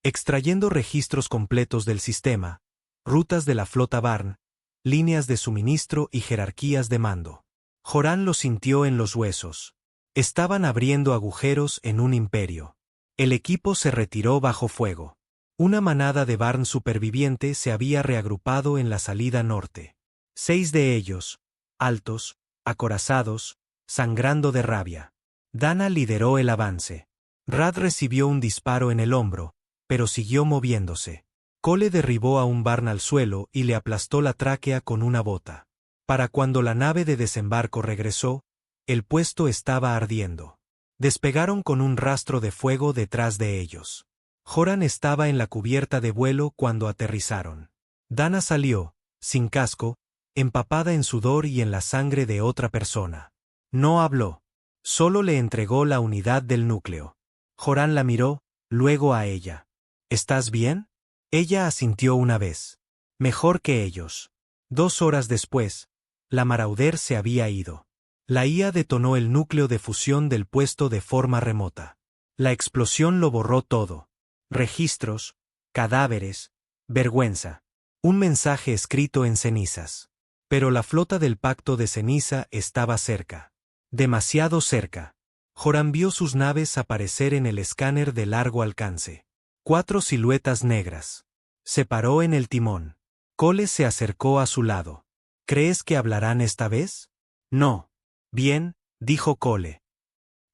Extrayendo registros completos del sistema, rutas de la flota Barn, líneas de suministro y jerarquías de mando. Joran lo sintió en los huesos. Estaban abriendo agujeros en un imperio. El equipo se retiró bajo fuego. Una manada de Barn superviviente se había reagrupado en la salida norte. 6 de ellos, altos, acorazados, sangrando de rabia. Dana lideró el avance. Rad recibió un disparo en el hombro, pero siguió moviéndose. Cole derribó a un Barn al suelo y le aplastó la tráquea con una bota. Para cuando la nave de desembarco regresó, el puesto estaba ardiendo. Despegaron con un rastro de fuego detrás de ellos. Joran estaba en la cubierta de vuelo cuando aterrizaron. Dana salió, sin casco, empapada en sudor y en la sangre de otra persona. No habló. Solo le entregó la unidad del núcleo. Joran la miró, luego a ella. ¿Estás bien? Ella asintió una vez. Mejor que ellos. 2 horas después, la Marauder se había ido. La IA detonó el núcleo de fusión del puesto de forma remota. La explosión lo borró todo. Registros, cadáveres, vergüenza. Un mensaje escrito en cenizas. Pero la flota del pacto de ceniza estaba cerca. Demasiado cerca. Joran vio sus naves aparecer en el escáner de largo alcance. 4 siluetas negras. Se paró en el timón. Cole se acercó a su lado. ¿Crees que hablarán esta vez? No. Bien, dijo Cole.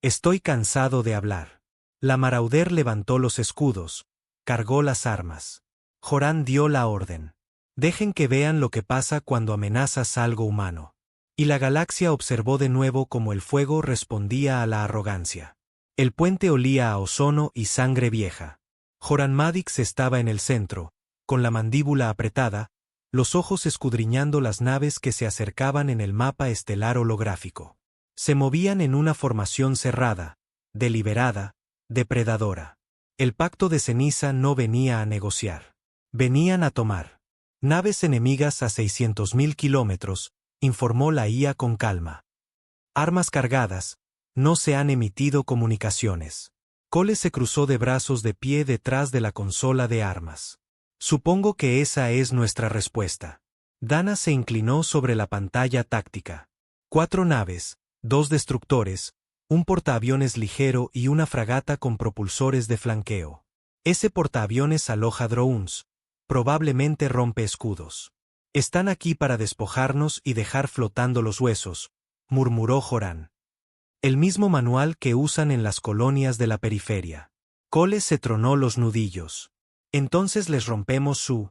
Estoy cansado de hablar. La Marauder levantó los escudos, cargó las armas. Joran dio la orden. Dejen que vean lo que pasa cuando amenazas algo humano. Y la galaxia observó de nuevo cómo el fuego respondía a la arrogancia. El puente olía a ozono y sangre vieja. Joran Madix estaba en el centro, con la mandíbula apretada, los ojos escudriñando las naves que se acercaban en el mapa estelar holográfico. Se movían en una formación cerrada, deliberada, depredadora. El pacto de ceniza no venía a negociar. Venían a tomar. Naves enemigas a 600.000 kilómetros, informó la IA con calma. Armas cargadas, no se han emitido comunicaciones. Cole se cruzó de brazos de pie detrás de la consola de armas. Supongo que esa es nuestra respuesta. Dana se inclinó sobre la pantalla táctica. 4 naves, 2 destructores, un portaaviones ligero y una fragata con propulsores de flanqueo. Ese portaaviones aloja drones, probablemente rompe escudos. Están aquí para despojarnos y dejar flotando los huesos, murmuró Joran. El mismo manual que usan en las colonias de la periferia. Cole se tronó los nudillos. Entonces les rompemos su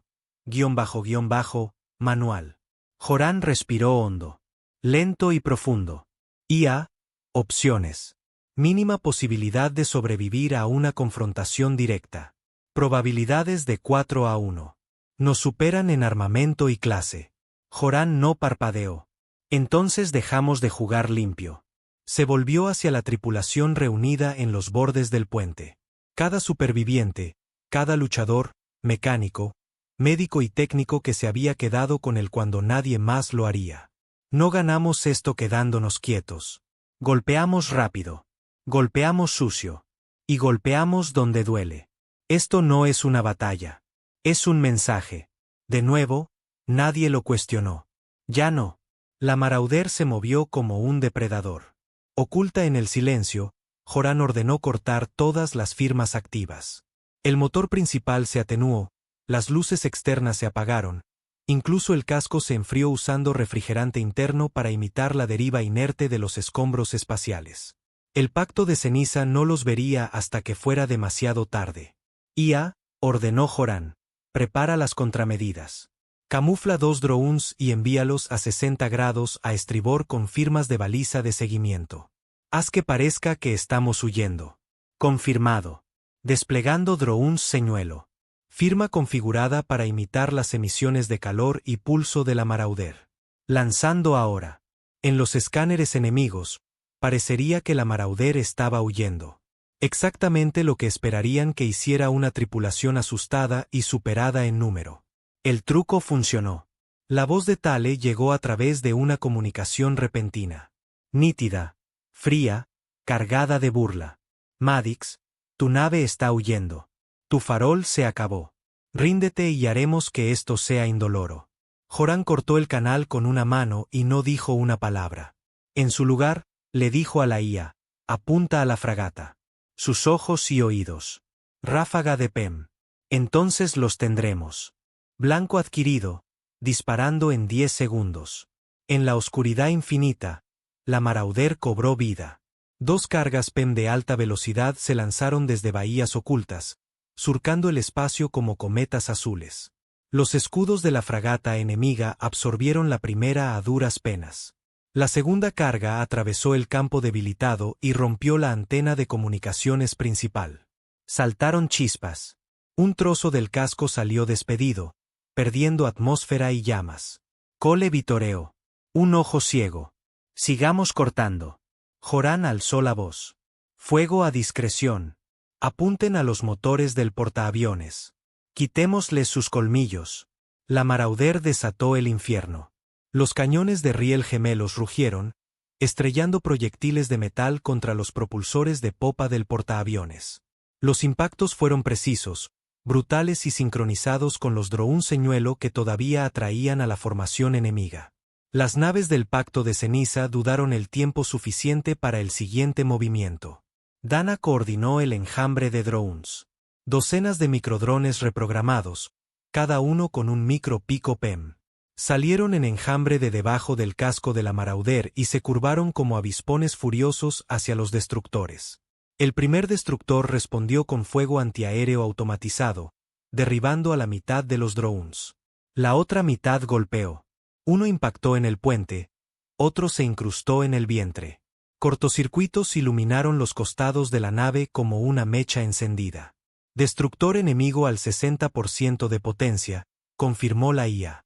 manual. Joran respiró hondo. Lento y profundo. IA, opciones. Mínima posibilidad de sobrevivir a una confrontación directa. Probabilidades de 4-1. Nos superan en armamento y clase. Joran no parpadeó. Entonces dejamos de jugar limpio. Se volvió hacia la tripulación reunida en los bordes del puente. Cada superviviente, cada luchador, mecánico, médico y técnico que se había quedado con él cuando nadie más lo haría. No ganamos esto quedándonos quietos. Golpeamos rápido. Golpeamos sucio. Y golpeamos donde duele. Esto no es una batalla. Es un mensaje. De nuevo, nadie lo cuestionó. Ya no. La Marauder se movió como un depredador. Oculta en el silencio, Joran ordenó cortar todas las firmas activas. El motor principal se atenuó, las luces externas se apagaron, incluso el casco se enfrió usando refrigerante interno para imitar la deriva inerte de los escombros espaciales. El pacto de ceniza no los vería hasta que fuera demasiado tarde. IA, ordenó Joran, prepara las contramedidas. Camufla 2 drones y envíalos a 60 grados a estribor con firmas de baliza de seguimiento. Haz que parezca que estamos huyendo. Confirmado. Desplegando drones señuelo. Firma configurada para imitar las emisiones de calor y pulso de la Marauder. Lanzando ahora. En los escáneres enemigos, parecería que la Marauder estaba huyendo. Exactamente lo que esperarían que hiciera una tripulación asustada y superada en número. El truco funcionó. La voz de Tale llegó a través de una comunicación repentina. Nítida, fría, cargada de burla. Madix, tu nave está huyendo. Tu farol se acabó. Ríndete y haremos que esto sea indoloro. Joran cortó el canal con una mano y no dijo una palabra. En su lugar, le dijo a la IA, apunta a la fragata. Sus ojos y oídos. Ráfaga de PEM. Entonces los tendremos. Blanco adquirido, disparando en 10 segundos. En la oscuridad infinita, la Marauder cobró vida. 2 cargas PEM de alta velocidad se lanzaron desde bahías ocultas, surcando el espacio como cometas azules. Los escudos de la fragata enemiga absorbieron la primera a duras penas. La segunda carga atravesó el campo debilitado y rompió la antena de comunicaciones principal. Saltaron chispas. Un trozo del casco salió despedido, perdiendo atmósfera y llamas. Cole vitoreó. Un ojo ciego. Sigamos cortando. Joran alzó la voz. Fuego a discreción. Apunten a los motores del portaaviones. Quitémosles sus colmillos. La Marauder desató el infierno. Los cañones de riel gemelos rugieron, estrellando proyectiles de metal contra los propulsores de popa del portaaviones. Los impactos fueron precisos, brutales y sincronizados con los drones señuelo que todavía atraían a la formación enemiga. Las naves del Pacto de Ceniza dudaron el tiempo suficiente para el siguiente movimiento. Dana coordinó el enjambre de drones. Docenas de microdrones reprogramados, cada uno con un micro pico PEM. Salieron en enjambre de debajo del casco de la Marauder y se curvaron como avispones furiosos hacia los destructores. El primer destructor respondió con fuego antiaéreo automatizado, derribando a la mitad de los drones. La otra mitad golpeó. Uno impactó en el puente, otro se incrustó en el vientre. Cortocircuitos iluminaron los costados de la nave como una mecha encendida. Destructor enemigo al 60% de potencia, confirmó la IA.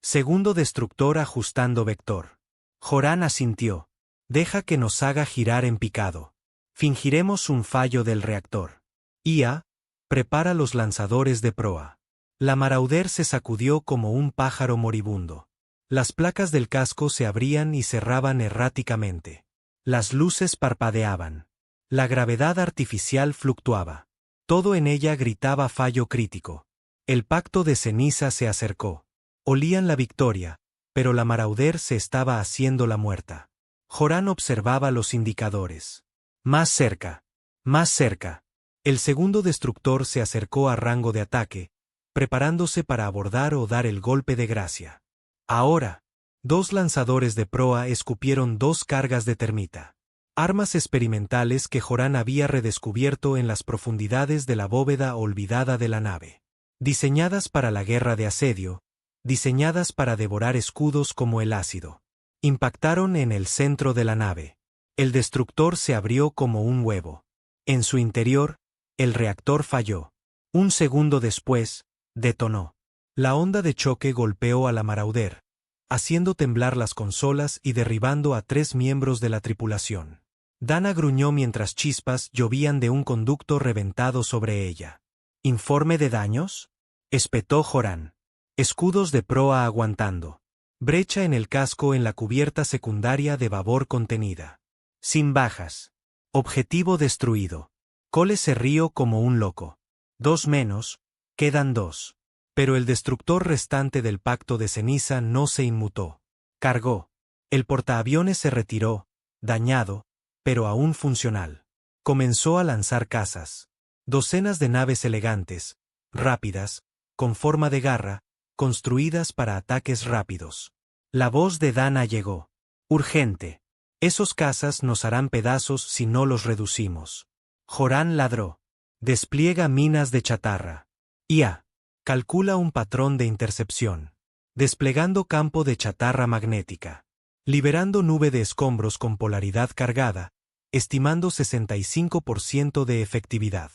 Segundo destructor ajustando vector. Joran asintió. Deja que nos haga girar en picado. Fingiremos un fallo del reactor. IA, prepara los lanzadores de proa. La Marauder se sacudió como un pájaro moribundo. Las placas del casco se abrían y cerraban erráticamente. Las luces parpadeaban. La gravedad artificial fluctuaba. Todo en ella gritaba fallo crítico. El Pacto de Ceniza se acercó. Olían la victoria, pero la Marauder se estaba haciendo la muerta. Joran observaba los indicadores. Más cerca. Más cerca. El segundo destructor se acercó a rango de ataque, preparándose para abordar o dar el golpe de gracia. Ahora, dos lanzadores de proa escupieron dos cargas de termita. Armas experimentales que Joran había redescubierto en las profundidades de la bóveda olvidada de la nave. Diseñadas para la guerra de asedio, diseñadas para devorar escudos como el ácido. Impactaron en el centro de la nave. El destructor se abrió como un huevo. En su interior, el reactor falló. Un segundo después, detonó. La onda de choque golpeó a la Marauder, haciendo temblar las consolas y derribando a 3 miembros de la tripulación. Dana gruñó mientras chispas llovían de un conducto reventado sobre ella. ¿Informe de daños?, espetó Joran. Escudos de proa aguantando. Brecha en el casco en la cubierta secundaria de babor contenida. Sin bajas. Objetivo destruido. Cole se rió como un loco. 2 menos, quedan 2. Pero el destructor restante del Pacto de Ceniza no se inmutó. Cargó. El portaaviones se retiró, dañado, pero aún funcional. Comenzó a lanzar cazas. Docenas de naves elegantes, rápidas, con forma de garra, construidas para ataques rápidos. La voz de Dana llegó. Urgente. Esos cazas nos harán pedazos si no los reducimos. Joran ladró. Despliega minas de chatarra. IA. Calcula un patrón de intercepción. Desplegando campo de chatarra magnética. Liberando nube de escombros con polaridad cargada, estimando 65% de efectividad.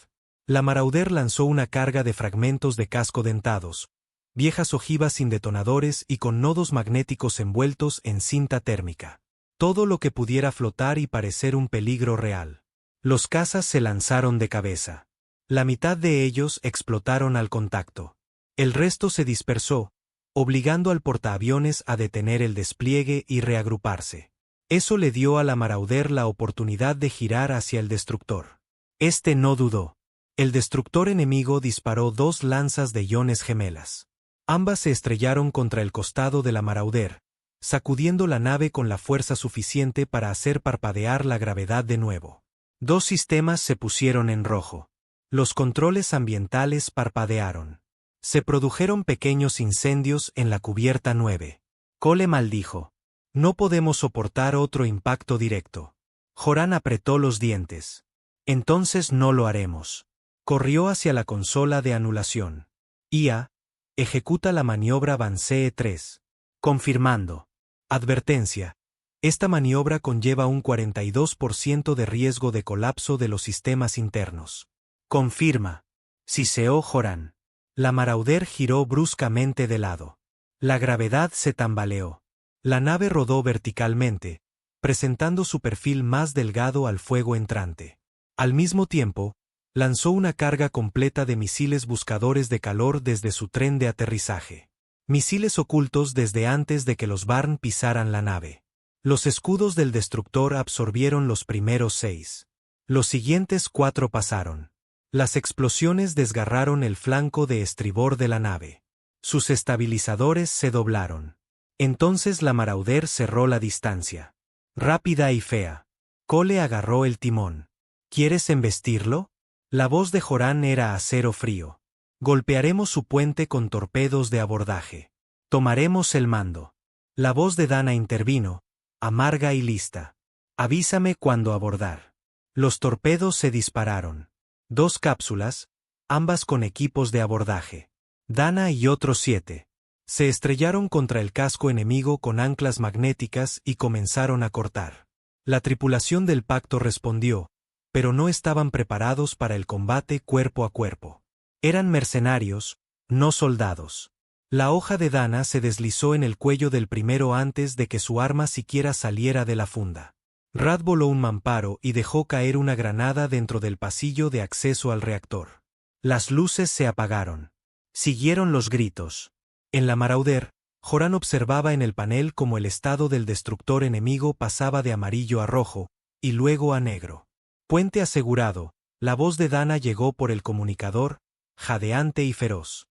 La Marauder lanzó una carga de fragmentos de casco dentados, viejas ojivas sin detonadores y con nodos magnéticos envueltos en cinta térmica. Todo lo que pudiera flotar y parecer un peligro real. Los cazas se lanzaron de cabeza. La mitad de ellos explotaron al contacto. El resto se dispersó, obligando al portaaviones a detener el despliegue y reagruparse. Eso le dio a la Marauder la oportunidad de girar hacia el destructor. Este no dudó. El destructor enemigo disparó 2 lanzas de iones gemelas. Ambas se estrellaron contra el costado de la Marauder, sacudiendo la nave con la fuerza suficiente para hacer parpadear la gravedad de nuevo. 2 sistemas se pusieron en rojo. Los controles ambientales parpadearon. Se produjeron pequeños incendios en la cubierta 9. Cole maldijo. No podemos soportar otro impacto directo. Joran apretó los dientes. Entonces no lo haremos. Corrió hacia la consola de anulación. IA. Ejecuta la maniobra Vancee 3. Confirmando. Advertencia. Esta maniobra conlleva un 42% de riesgo de colapso de los sistemas internos. Confirma. Siseó Joran. La Marauder giró bruscamente de lado. La gravedad se tambaleó. La nave rodó verticalmente, presentando su perfil más delgado al fuego entrante. Al mismo tiempo, Lanzó una carga completa de misiles buscadores de calor desde su tren de aterrizaje. Misiles ocultos desde antes de que los Barn pisaran la nave. Los escudos del destructor absorbieron los primeros 6. Los siguientes 4 pasaron. Las explosiones desgarraron el flanco de estribor de la nave. Sus estabilizadores se doblaron. Entonces la Marauder cerró la distancia. Rápida y fea. Cole agarró el timón. ¿Quieres embestirlo? La voz de Joran era acero frío. Golpearemos su puente con torpedos de abordaje. Tomaremos el mando. La voz de Dana intervino, amarga y lista. Avísame cuando abordar. Los torpedos se dispararon. 2 cápsulas, ambas con equipos de abordaje. Dana y otros 7. Se estrellaron contra el casco enemigo con anclas magnéticas y comenzaron a cortar. La tripulación del pacto respondió, pero no estaban preparados para el combate cuerpo a cuerpo. Eran mercenarios, no soldados. La hoja de Dana se deslizó en el cuello del primero antes de que su arma siquiera saliera de la funda. Rad voló un mamparo y dejó caer una granada dentro del pasillo de acceso al reactor. Las luces se apagaron. Siguieron los gritos. En la Marauder, Joran observaba en el panel cómo el estado del destructor enemigo pasaba de amarillo a rojo, y luego a negro. Puente asegurado, la voz de Dana llegó por el comunicador, jadeante y feroz.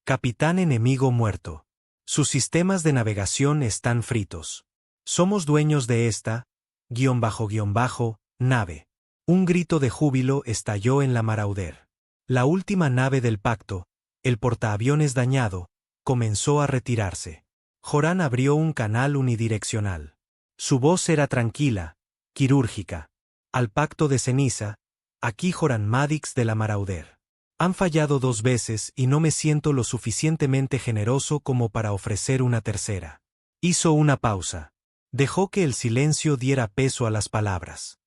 Capitán enemigo muerto. Sus sistemas de navegación están fritos. Somos dueños de esta, nave. Un grito de júbilo estalló en la Marauder. La última nave del pacto, el portaaviones dañado, comenzó a retirarse. Joran abrió un canal unidireccional. Su voz era tranquila, quirúrgica. Al pacto de ceniza, aquí Joran Madix de la Marauder. Han fallado 2 veces y no me siento lo suficientemente generoso como para ofrecer una tercera. Hizo una pausa. Dejó que el silencio diera peso a las palabras.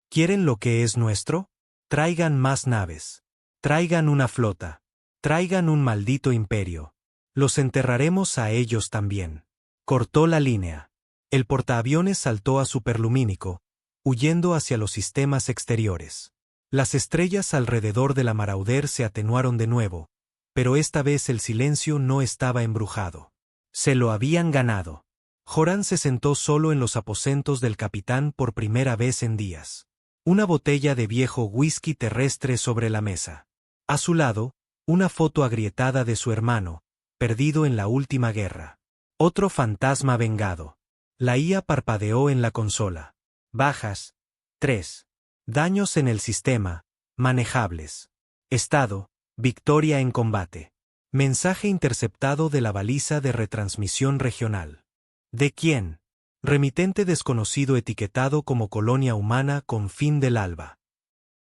¿Quieren lo que es nuestro? Traigan más naves. Traigan una flota. Traigan un maldito imperio. Los enterraremos a ellos también. Cortó la línea. El portaaviones saltó a superlumínico, huyendo hacia los sistemas exteriores. Las estrellas alrededor de la Marauder se atenuaron de nuevo, pero esta vez el silencio no estaba embrujado. Se lo habían ganado. Joran se sentó solo en los aposentos del capitán por primera vez en días. Una botella de viejo whisky terrestre sobre la mesa. A su lado, una foto agrietada de su hermano, perdido en la última guerra. Otro fantasma vengado. La IA parpadeó en la consola. Bajas. 3. Daños en el sistema, manejables. Estado, victoria en combate. Mensaje interceptado de la baliza de retransmisión regional. ¿De quién? Remitente desconocido etiquetado como colonia humana con fin del alba.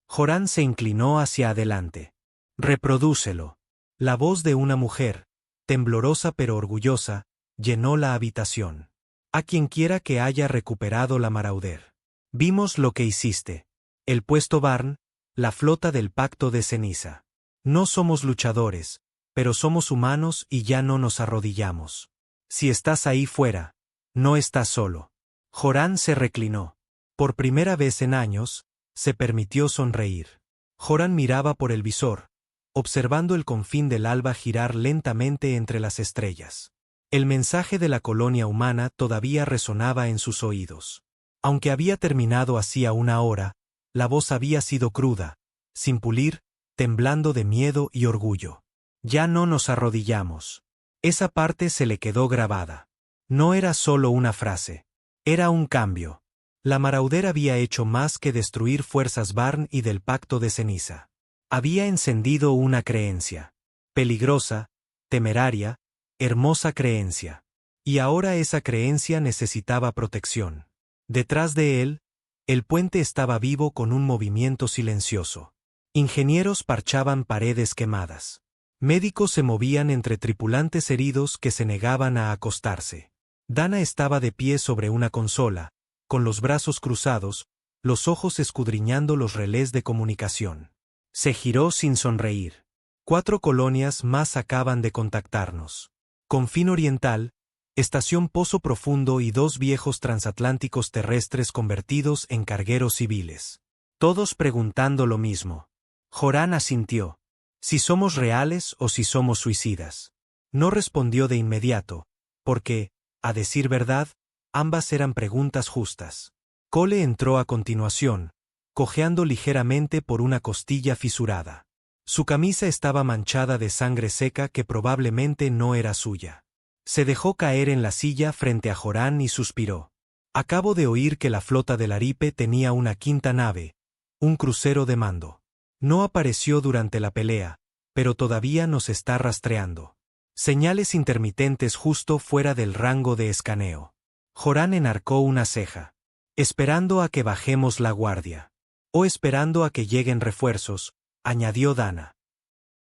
Joran se inclinó hacia adelante. Reprodúcelo. La voz de una mujer, temblorosa pero orgullosa, llenó la habitación. A quienquiera que haya recuperado la Marauder. Vimos lo que hiciste. El puesto Barn, la flota del pacto de ceniza. No somos luchadores, pero somos humanos y ya no nos arrodillamos. Si estás ahí fuera, no estás solo. Joran se reclinó. Por primera vez en años, se permitió sonreír. Joran miraba por el visor, observando el confín del alba girar lentamente entre las estrellas. El mensaje de la colonia humana todavía resonaba en sus oídos. Aunque había terminado hacía una hora, la voz había sido cruda, sin pulir, temblando de miedo y orgullo. Ya no nos arrodillamos. Esa parte se le quedó grabada. No era solo una frase. Era un cambio. La Marauder había hecho más que destruir fuerzas Barn y del pacto de ceniza. Había encendido una creencia. Peligrosa, temeraria, hermosa creencia. Y ahora esa creencia necesitaba protección. Detrás de él, el puente estaba vivo con un movimiento silencioso. Ingenieros parchaban paredes quemadas. Médicos se movían entre tripulantes heridos que se negaban a acostarse. Dana estaba de pie sobre una consola, con los brazos cruzados, los ojos escudriñando los relés de comunicación. Se giró sin sonreír. 4 colonias más acaban de contactarnos. Confín Oriental, Estación Pozo Profundo y 2 viejos transatlánticos terrestres convertidos en cargueros civiles. Todos preguntando lo mismo. Joran asintió. Si somos reales o si somos suicidas. No respondió de inmediato, porque, a decir verdad, ambas eran preguntas justas. Cole entró a continuación, cojeando ligeramente por una costilla fisurada. Su camisa estaba manchada de sangre seca que probablemente no era suya. Se dejó caer en la silla frente a Joran y suspiró. Acabo de oír que la flota del Aripe tenía una quinta nave, un crucero de mando. No apareció durante la pelea, pero todavía nos está rastreando. Señales intermitentes justo fuera del rango de escaneo. Joran enarcó una ceja. Esperando a que bajemos la guardia. O esperando a que lleguen refuerzos, añadió Dana.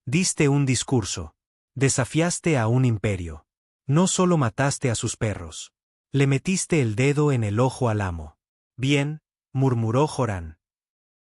Diste un discurso. Desafiaste a un imperio. No solo mataste a sus perros. Le metiste el dedo en el ojo al amo. Bien, murmuró Joran.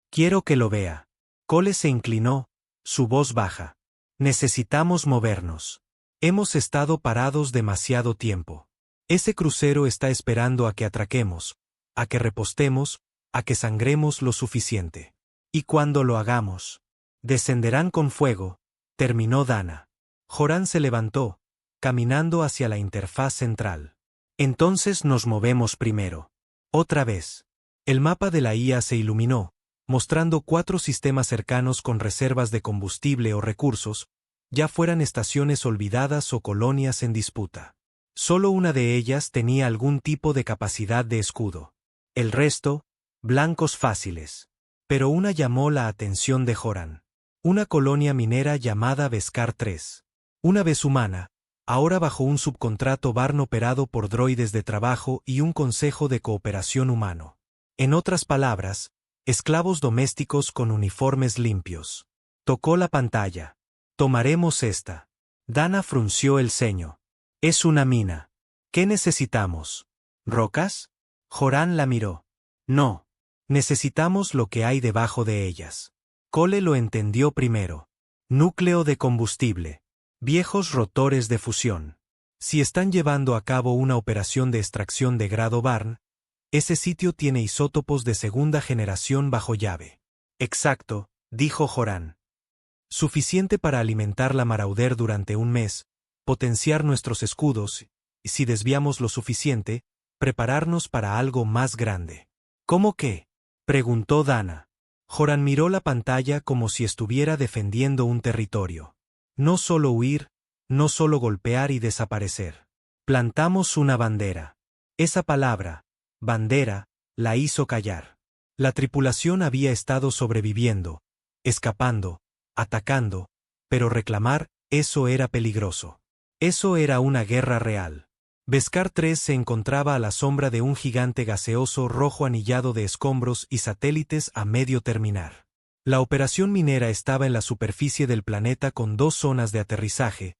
Quiero que lo vea. Cole se inclinó, su voz baja. Necesitamos movernos. Hemos estado parados demasiado tiempo. Ese crucero está esperando a que atraquemos, a que repostemos, a que sangremos lo suficiente. Y cuando lo hagamos, descenderán con fuego, terminó Dana. Joran se levantó, caminando hacia la interfaz central. Entonces nos movemos primero. Otra vez. El mapa de la IA se iluminó, mostrando 4 sistemas cercanos con reservas de combustible o recursos, ya fueran estaciones olvidadas o colonias en disputa. Solo una de ellas tenía algún tipo de capacidad de escudo. El resto, blancos fáciles. Pero una llamó la atención de Joran. Una colonia minera llamada Beskar 3. Una vez humana, ahora bajo un subcontrato Barn operado por droides de trabajo y un consejo de cooperación humano. En otras palabras, esclavos domésticos con uniformes limpios. Tocó la pantalla. Tomaremos esta. Dana frunció el ceño. Es una mina. ¿Qué necesitamos? ¿Rocas? Joran la miró. No. Necesitamos lo que hay debajo de ellas. Cole lo entendió primero. Núcleo de combustible. Viejos rotores de fusión. Si están llevando a cabo una operación de extracción de grado Barn, ese sitio tiene isótopos de segunda generación bajo llave. Exacto, dijo Joran. Suficiente para alimentar la Marauder durante un mes, potenciar nuestros escudos, y si desviamos lo suficiente, prepararnos para algo más grande. ¿Cómo qué? Preguntó Dana. Joran miró la pantalla como si estuviera defendiendo un territorio. No solo huir, no solo golpear y desaparecer. Plantamos una bandera. Esa palabra, bandera, la hizo callar. La tripulación había estado sobreviviendo, escapando, atacando, pero reclamar, eso era peligroso. Eso era una guerra real. Beskar 3 se encontraba a la sombra de un gigante gaseoso rojo anillado de escombros y satélites a medio terminar. La operación minera estaba en la superficie del planeta con 2 zonas de aterrizaje,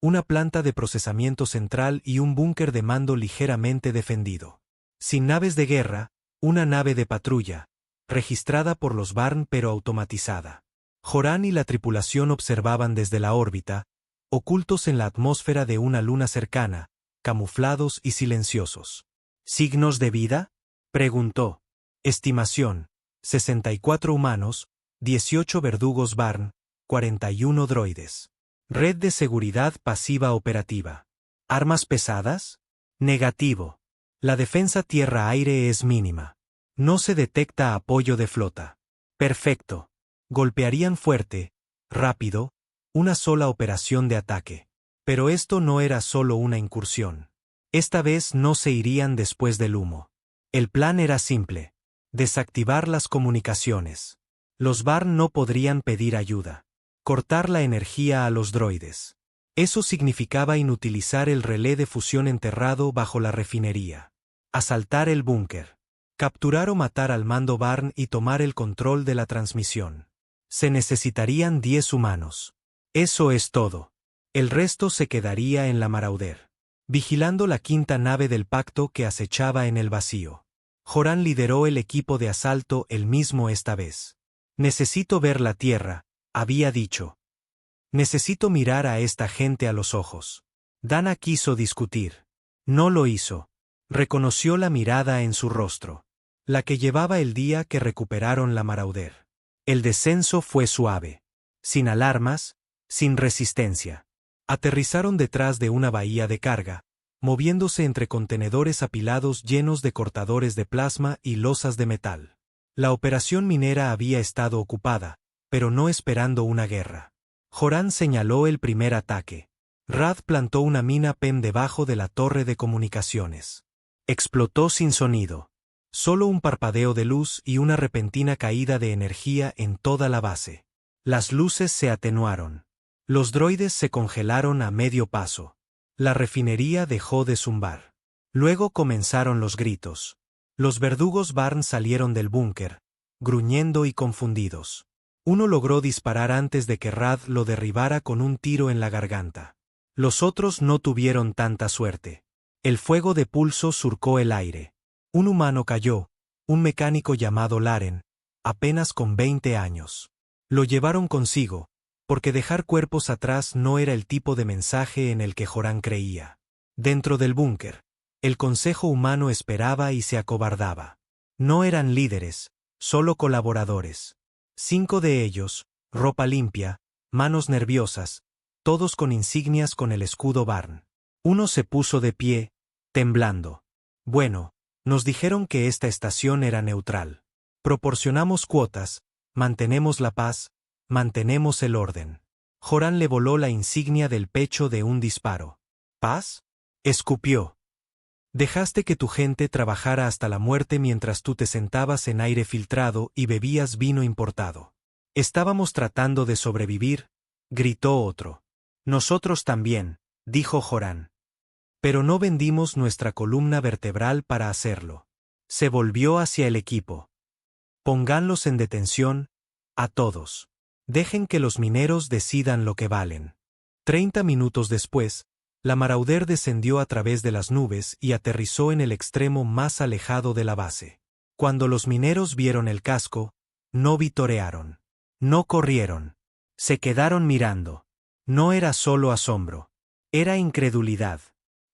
una planta de procesamiento central y un búnker de mando ligeramente defendido. Sin naves de guerra, una nave de patrulla, registrada por los Barn pero automatizada. Joran y la tripulación observaban desde la órbita, ocultos en la atmósfera de una luna cercana, camuflados y silenciosos. ¿Signos de vida? Preguntó. Estimación. 64 humanos, 18 verdugos Barn, 41 droides. Red de seguridad pasiva operativa. ¿Armas pesadas? Negativo. La defensa tierra-aire es mínima. No se detecta apoyo de flota. Perfecto. Golpearían fuerte, rápido, una sola operación de ataque. Pero esto no era solo una incursión. Esta vez no se irían después del humo. El plan era simple. Desactivar las comunicaciones. Los Barn no podrían pedir ayuda. Cortar la energía a los droides. Eso significaba inutilizar el relé de fusión enterrado bajo la refinería. Asaltar el búnker. Capturar o matar al mando Barn y tomar el control de la transmisión. Se necesitarían 10 humanos. Eso es todo. El resto se quedaría en la Marauder, vigilando la quinta nave del pacto que acechaba en el vacío. Joran lideró el equipo de asalto él mismo esta vez. Necesito ver la tierra, había dicho. Necesito mirar a esta gente a los ojos. Dana quiso discutir. No lo hizo. Reconoció la mirada en su rostro. La que llevaba el día que recuperaron la Marauder. El descenso fue suave. Sin alarmas, sin resistencia. Aterrizaron detrás de una bahía de carga, moviéndose entre contenedores apilados llenos de cortadores de plasma y losas de metal. La operación minera había estado ocupada, pero no esperando una guerra. Joran señaló el primer ataque. Rad plantó una mina PEM debajo de la torre de comunicaciones. Explotó sin sonido. Solo un parpadeo de luz y una repentina caída de energía en toda la base. Las luces se atenuaron. Los droides se congelaron a medio paso. La refinería dejó de zumbar. Luego comenzaron los gritos. Los verdugos Barn salieron del búnker, gruñendo y confundidos. Uno logró disparar antes de que Rad lo derribara con un tiro en la garganta. Los otros no tuvieron tanta suerte. El fuego de pulso surcó el aire. Un humano cayó, un mecánico llamado Laren, apenas con 20 años. Lo llevaron consigo, porque dejar cuerpos atrás no era el tipo de mensaje en el que Joran creía. Dentro del búnker, el consejo humano esperaba y se acobardaba. No eran líderes, solo colaboradores. 5 de ellos, ropa limpia, manos nerviosas, todos con insignias con el escudo Barn. Uno se puso de pie, temblando. Bueno, nos dijeron que esta estación era neutral. Proporcionamos cuotas, mantenemos la paz, mantenemos el orden. Joran le voló la insignia del pecho de un disparo. ¿Paz? Escupió. Dejaste que tu gente trabajara hasta la muerte mientras tú te sentabas en aire filtrado y bebías vino importado. Estábamos tratando de sobrevivir, gritó otro. Nosotros también, dijo Joran. Pero no vendimos nuestra columna vertebral para hacerlo. Se volvió hacia el equipo. Pónganlos en detención, a todos. Dejen que los mineros decidan lo que valen. 30 minutos después, la Marauder descendió a través de las nubes y aterrizó en el extremo más alejado de la base. Cuando los mineros vieron el casco, no vitorearon. No corrieron. Se quedaron mirando. No era solo asombro. Era incredulidad.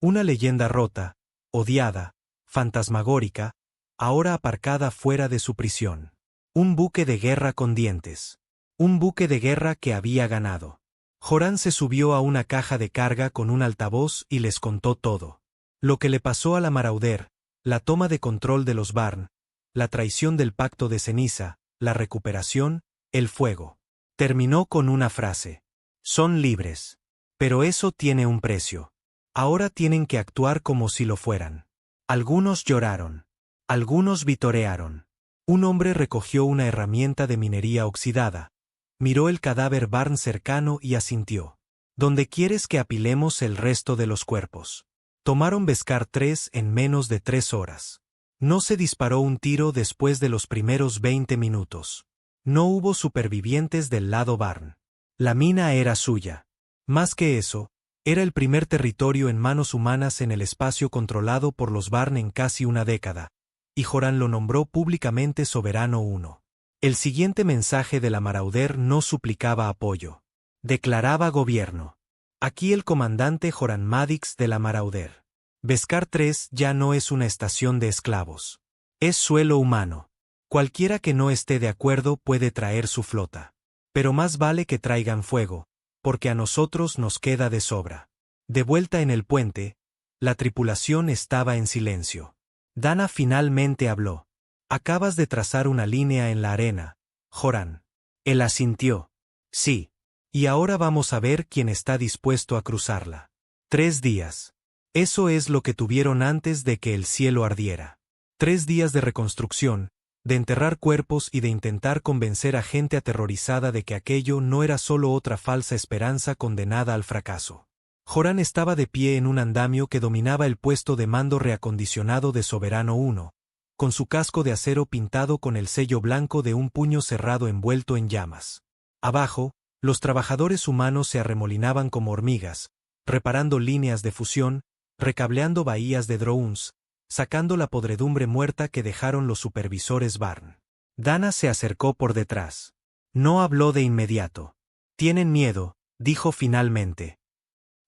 Una leyenda rota, odiada, fantasmagórica, ahora aparcada fuera de su prisión. Un buque de guerra con dientes. Un buque de guerra que había ganado. Joran se subió a una caja de carga con un altavoz y les contó todo. Lo que le pasó a la Marauder, la toma de control de los Barn, la traición del pacto de ceniza, la recuperación, el fuego. Terminó con una frase. Son libres. Pero eso tiene un precio. Ahora tienen que actuar como si lo fueran. Algunos lloraron. Algunos vitorearon. Un hombre recogió una herramienta de minería oxidada. Miró el cadáver Barn cercano y asintió. ¿Dónde quieres que apilemos el resto de los cuerpos? Tomaron Beskar 3 en menos de 3 horas. No se disparó un tiro después de los primeros 20 minutos. No hubo supervivientes del lado Barn. La mina era suya. Más que eso, era el primer territorio en manos humanas en el espacio controlado por los Barn en casi una década, y Joran lo nombró públicamente Soberano 1. El siguiente mensaje de la Marauder no suplicaba apoyo. Declaraba gobierno. Aquí el comandante Joran Madix de la Marauder. Beskar 3 ya no es una estación de esclavos. Es suelo humano. Cualquiera que no esté de acuerdo puede traer su flota. Pero más vale que traigan fuego, porque a nosotros nos queda de sobra. De vuelta en el puente, la tripulación estaba en silencio. Dana finalmente habló. Acabas de trazar una línea en la arena, Joran. Él asintió. Sí. Y ahora vamos a ver quién está dispuesto a cruzarla. 3 días. Eso es lo que tuvieron antes de que el cielo ardiera. 3 días de reconstrucción, de enterrar cuerpos y de intentar convencer a gente aterrorizada de que aquello no era solo otra falsa esperanza condenada al fracaso. Joran estaba de pie en un andamio que dominaba el puesto de mando reacondicionado de Soberano 1, con su casco de acero pintado con el sello blanco de un puño cerrado envuelto en llamas. Abajo, los trabajadores humanos se arremolinaban como hormigas, reparando líneas de fusión, recableando bahías de drones, sacando la podredumbre muerta que dejaron los supervisores Barn. Dana se acercó por detrás. No habló de inmediato. Tienen miedo, dijo finalmente.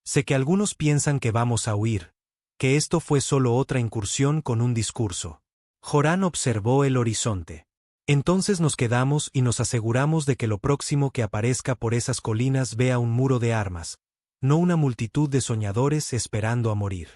Sé que algunos piensan que vamos a huir, que esto fue solo otra incursión con un discurso. Joran observó el horizonte. Entonces nos quedamos y nos aseguramos de que lo próximo que aparezca por esas colinas vea un muro de armas, no una multitud de soñadores esperando a morir.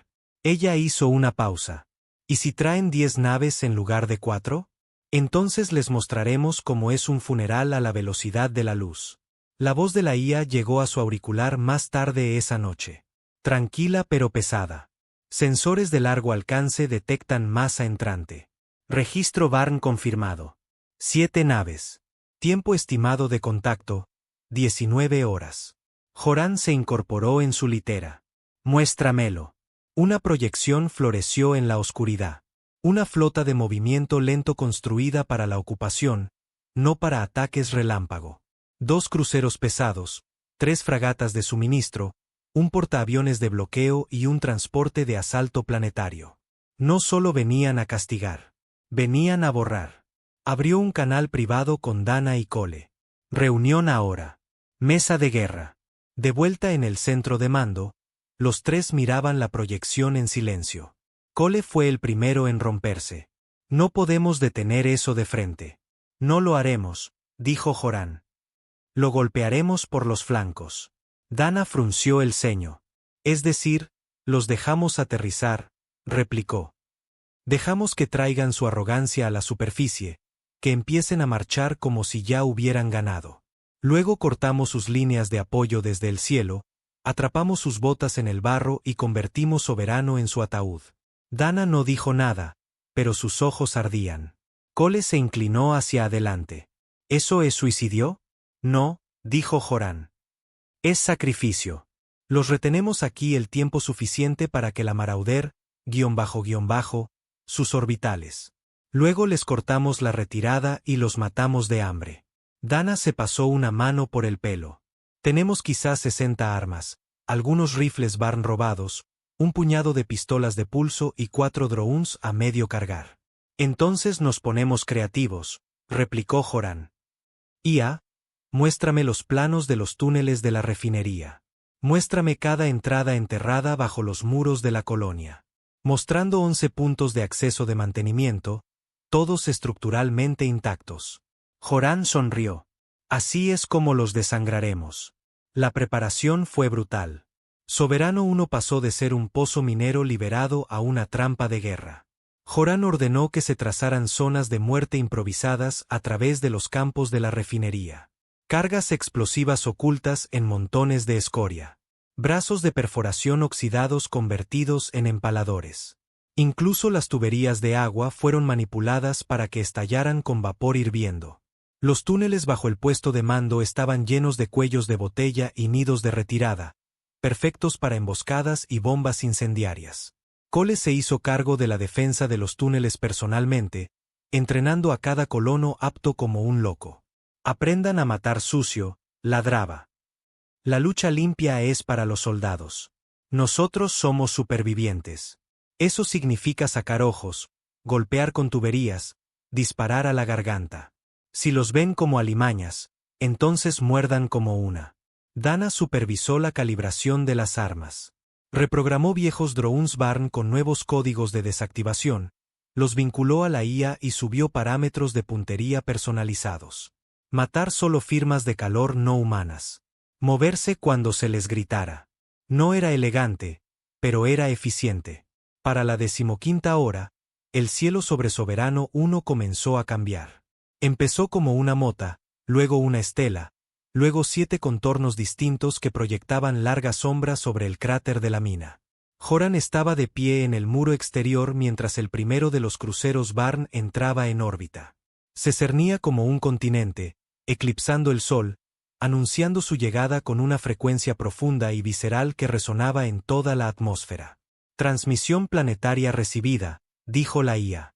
Ella hizo una pausa. ¿Y si traen 10 naves en lugar de 4? Entonces les mostraremos cómo es un funeral a la velocidad de la luz. La voz de la IA llegó a su auricular más tarde esa noche. Tranquila pero pesada. Sensores de largo alcance detectan masa entrante. Registro Barn confirmado. 7 naves. Tiempo estimado de contacto, 19 horas. Joran se incorporó en su litera. Muéstramelo. Una proyección floreció en la oscuridad. Una flota de movimiento lento construida para la ocupación, no para ataques relámpago. 2 cruceros pesados, 3 fragatas de suministro, un portaaviones de bloqueo y un transporte de asalto planetario. No solo venían a castigar, venían a borrar. Abrió un canal privado con Dana y Cole. Reunión ahora. Mesa de guerra. De vuelta en el centro de mando, los 3 miraban la proyección en silencio. Cole fue el primero en romperse. No podemos detener eso de frente. No lo haremos, dijo Joran. Lo golpearemos por los flancos. Dana frunció el ceño. Es decir, los dejamos aterrizar, replicó. Dejamos que traigan su arrogancia a la superficie, que empiecen a marchar como si ya hubieran ganado. Luego cortamos sus líneas de apoyo desde el cielo, atrapamos sus botas en el barro y convertimos Soberano en su ataúd. Dana no dijo nada, pero sus ojos ardían. Cole se inclinó hacia adelante. ¿Eso es suicidio? No, dijo Joran. Es sacrificio. Los retenemos aquí el tiempo suficiente para que la Marauder, sus orbitales. Luego les cortamos la retirada y los matamos de hambre. Dana se pasó una mano por el pelo. Tenemos quizás 60 armas, algunos rifles Barn robados, un puñado de pistolas de pulso y 4 drones a medio cargar. Entonces nos ponemos creativos, replicó Joran. IA, muéstrame los planos de los túneles de la refinería. Muéstrame cada entrada enterrada bajo los muros de la colonia. Mostrando 11 puntos de acceso de mantenimiento, todos estructuralmente intactos. Joran sonrió. Así es como los desangraremos. La preparación fue brutal. Soberano 1 pasó de ser un pozo minero liberado a una trampa de guerra. Joran ordenó que se trazaran zonas de muerte improvisadas a través de los campos de la refinería. Cargas explosivas ocultas en montones de escoria. Brazos de perforación oxidados convertidos en empaladores. Incluso las tuberías de agua fueron manipuladas para que estallaran con vapor hirviendo. Los túneles bajo el puesto de mando estaban llenos de cuellos de botella y nidos de retirada, perfectos para emboscadas y bombas incendiarias. Cole se hizo cargo de la defensa de los túneles personalmente, entrenando a cada colono apto como un loco. Aprendan a matar sucio, ladraba. La lucha limpia es para los soldados. Nosotros somos supervivientes. Eso significa sacar ojos, golpear con tuberías, disparar a la garganta. Si los ven como alimañas, entonces muerdan como una. Dana supervisó la calibración de las armas. Reprogramó viejos drones Barn con nuevos códigos de desactivación, los vinculó a la IA y subió parámetros de puntería personalizados. Matar solo firmas de calor no humanas. Moverse cuando se les gritara. No era elegante, pero era eficiente. Para la 15ª hora, el cielo sobre Soberano 1 comenzó a cambiar. Empezó como una mota, luego una estela, luego 7 contornos distintos que proyectaban largas sombras sobre el cráter de la mina. Joran estaba de pie en el muro exterior mientras el primero de los cruceros Barn entraba en órbita. Se cernía como un continente, eclipsando el sol, anunciando su llegada con una frecuencia profunda y visceral que resonaba en toda la atmósfera. Transmisión planetaria recibida, dijo la IA.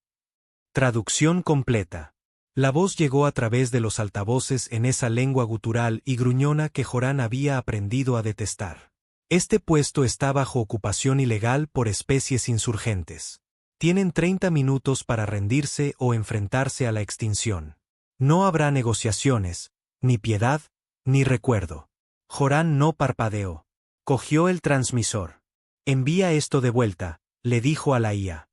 Traducción completa. La voz llegó a través de los altavoces en esa lengua gutural y gruñona que Joran había aprendido a detestar. Este puesto está bajo ocupación ilegal por especies insurgentes. Tienen 30 minutos para rendirse o enfrentarse a la extinción. No habrá negociaciones, ni piedad, ni recuerdo. Joran no parpadeó. Cogió el transmisor. Envía esto de vuelta, le dijo a la IA.